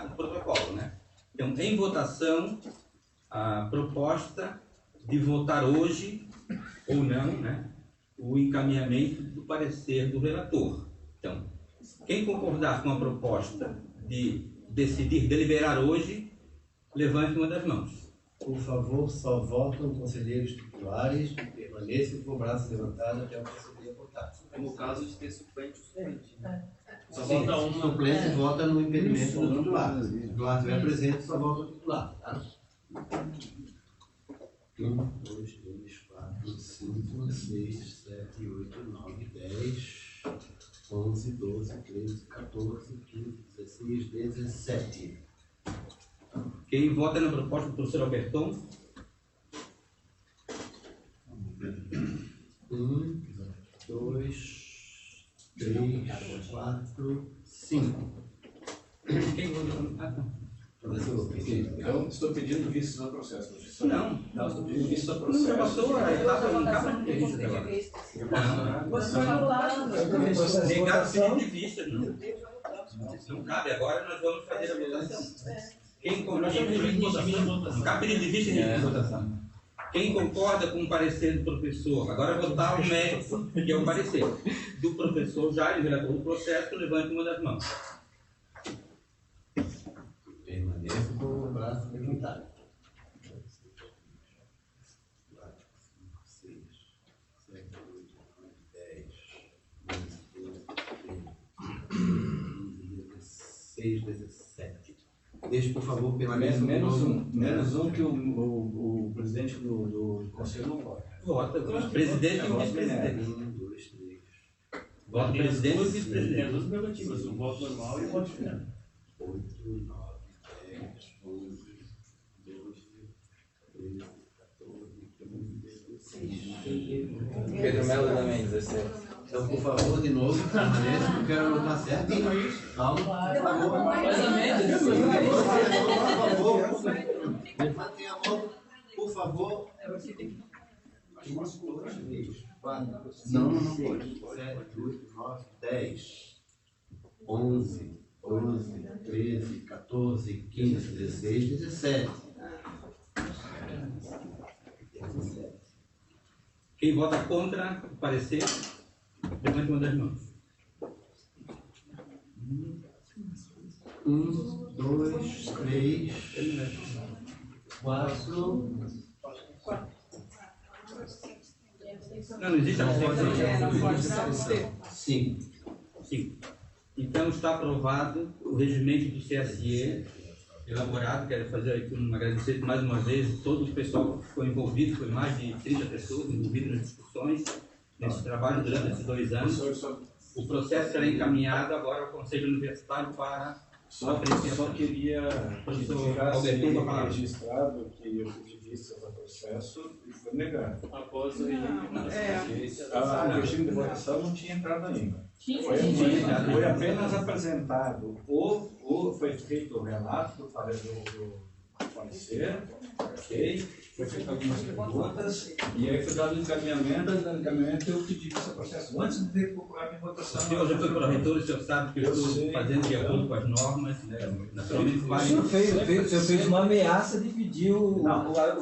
o protocolo, né? Então, em votação, a proposta de votar hoje, ou não, né? O encaminhamento do parecer do relator. Então, quem concordar com a proposta de decidir deliberar hoje, levante uma das mãos. Por favor, só votam conselheiros titulares que permaneçam com o braço levantado até o conselheiro votar. Como o caso de ter suplente ou suplente. Só vota um. O suplente vota no impedimento do titular. Se o titular estiver presente, só vota o titular. Tá? 1, 2, 3, 4, 5, 6, 7, 8, 9, 10, 11, 12, 13, 14, 15, 16, 17. Quem vota na proposta do professor Alberton? 1, 2, 3, 4, 5. Quem vota? Eu estou pedindo vistos ao processo, professor. Não, estou pedindo vistos ao processo. Não passou a etapa bancada não tem visto agora. Tem caso de vista, não. Não cabe, agora nós vamos fazer a votação. Quem concorda Quem concorda com o parecer do professor, agora vou votar o mérito, que é o parecer do professor Jaime, relator do processo, levante uma das mãos. Permaneça com o braço levantado. 4, 5, 6, 7, 8, 9, 10, 11, 12, 13, 17. Deixe, por favor, permaneça menos um que o presidente do conselho não vota. Vota, o presidente e o vice-presidente. 1, 2, 3. Vota o presidente e o vice-presidente. Tem duas prerrogativas, o voto normal e o voto final. 8, 9, 10, 11, 12, 13, 14, 15, 16. Pedro Melo também, 17. Então, por favor, de novo, permaneça, eu quero anotar certinho. Calma, por favor. Mais ou menos. Por favor. Levantem a mão, por favor. 1, 2, 3, 4, 5, 6, 7, 8, 9, 10, 11, 12, 13, 14, 15, 16, 17. Quem vota contra o parecer, levante uma das mãos. 1, 2, 3, 4. Não existe a não. 5. Então está aprovado o regimento do CSE elaborado. Quero fazer aqui agradecer mais uma vez todo o pessoal que ficou envolvido, foi mais de 30 pessoas envolvidas nas discussões, nesse trabalho durante esses 2 anos. O processo será encaminhado agora ao Conselho Universitário para Só queria ficar registrado que eu fui de vista do processo e foi negado. Após o regime de votação não tinha entrado ainda. Foi apenas apresentado, foi feito o relato do parecer, ok? Foi feito algumas perguntas e aí foi dado encaminhamento, eu pedi esse processo antes de procurar em votação. O senhor já foi para o reitor, o senhor sabe que eu estou fazendo de acordo com as normas, né? Naturalmente vai. O senhor fez uma ameaça de pedir o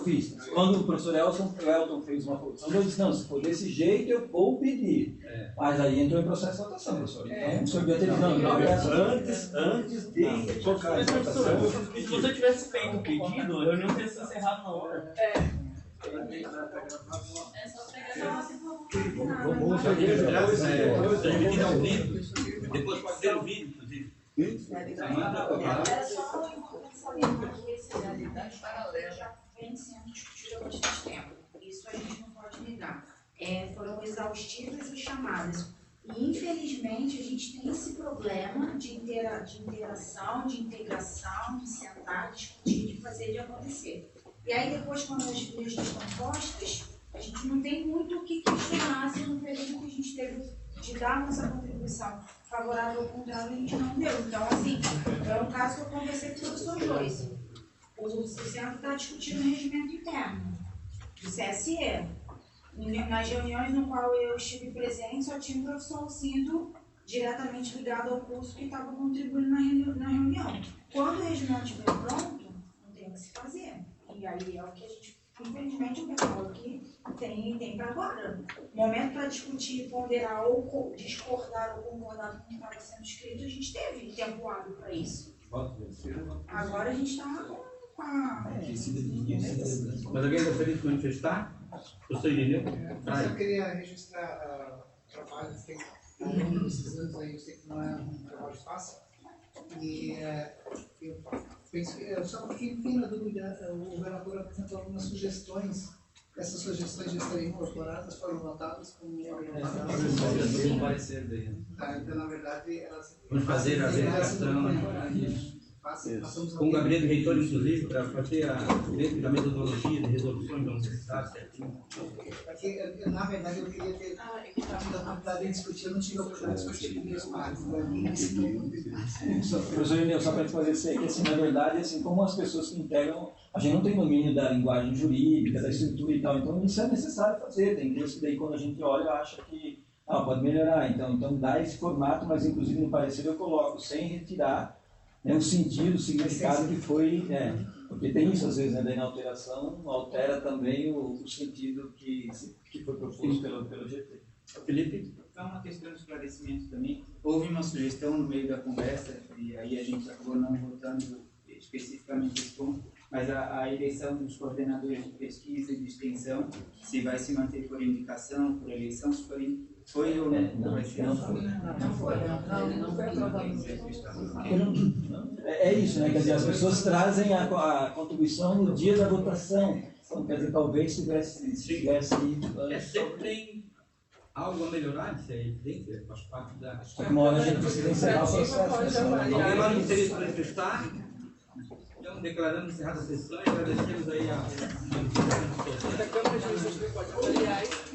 visto. Quando o professor Elton fez uma posição, eu disse, não, se for desse jeito eu vou pedir. Mas aí entrou em processo de votação, professor. Então o senhor devia ter dito, não, antes de tocar em votação. Se você tivesse feito o pedido, a reunião teria sido encerrada na hora. Depois pode ter o vídeo, inclusive. Era só importante salientar que essa realidade paralela já vem sendo discutida há bastante tempo. Isso a gente não pode negar. Foram exaustivas as chamadas. E, infelizmente, a gente tem esse problema de interação, de integração, de sentar, discutir, de fazer, de acontecer. E aí, depois, quando as leis estão postas, a gente não tem muito o que questionar se no período que a gente teve de dar nossa contribuição favorável ou contrário, a gente não deu. Então, assim, é um caso que eu conversei com o professor Joyce. O centro está discutindo o regimento interno do CSE. Nas reuniões no qual eu estive presente, só tinha o professor Alcindo diretamente ligado ao curso que estava contribuindo na reunião. Quando o regimento estiver pronto, não tem o que se fazer. E aí é o que a gente, infelizmente, o pessoal aqui tem para agora. Momento para discutir, ponderar ou discordar ou concordar com o que estava sendo escrito, a gente teve tempo hábil para isso. Agora a gente está com a... Mas alguém gostaria de manifestar? Professor Irineu? Eu queria registrar o trabalho feito ao longo desses anos aí. Eu sei que não é um trabalho fácil. E eu penso que, só porque fiquei na dúvida, o vereador apresentou algumas sugestões. Essas sugestões já estariam incorporadas, foram votadas como um parecer dele. Então, na verdade, elas... Vamos fazer a verificação com o gabinete reitor, inclusive, para fazer dentro da metodologia de resoluções da universidade, certinho. Porque, na verdade, eu queria ter tido a oportunidade de discutir, eu não tive a oportunidade de discutir com meus pais. Professor Irineu, só para fazer isso aqui, assim, na verdade, assim, como as pessoas que integram, a gente não tem domínio da linguagem jurídica, da estrutura e tal, então isso é necessário fazer. Tem coisas que daí quando a gente olha, acha que pode melhorar. Então dá esse formato, mas inclusive no parecer eu coloco, sem retirar o sentido, o significado que foi, porque tem isso às vezes, daí na alteração altera também o sentido que foi proposto pelo GT. Felipe? Então, uma questão de esclarecimento também. Houve uma sugestão no meio da conversa, e aí a gente acabou não votando especificamente esse ponto, mas a eleição dos coordenadores de pesquisa e de extensão, se vai se manter por indicação, por eleição, se foi ou não vai ser? Não foi aprovado. É isso, né? Quer dizer, as pessoas trazem a contribuição no dia da votação. Então, quer dizer, talvez tivesse sempre tem algo a melhorar, isso é evidente, faz parte da... Só que uma hora a gente precisa encerrar o processo. Alguém mais gostaria de manifestar? Então, declarando encerrada a sessão e agradecemos aí a... Da Câmara de Justiça pode avaliar isso.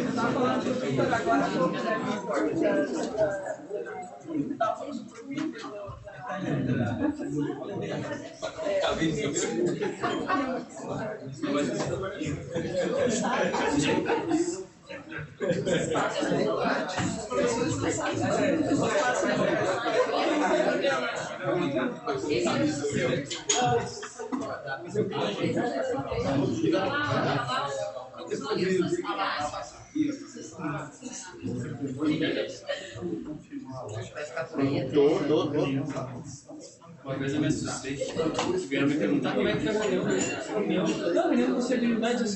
Está falando do Vitor agora há pouco, Vai ficar por aí até... Uma coisa mais suspeita. Vieram me perguntar como é que foi a reunião. Não, a reunião de possibilidade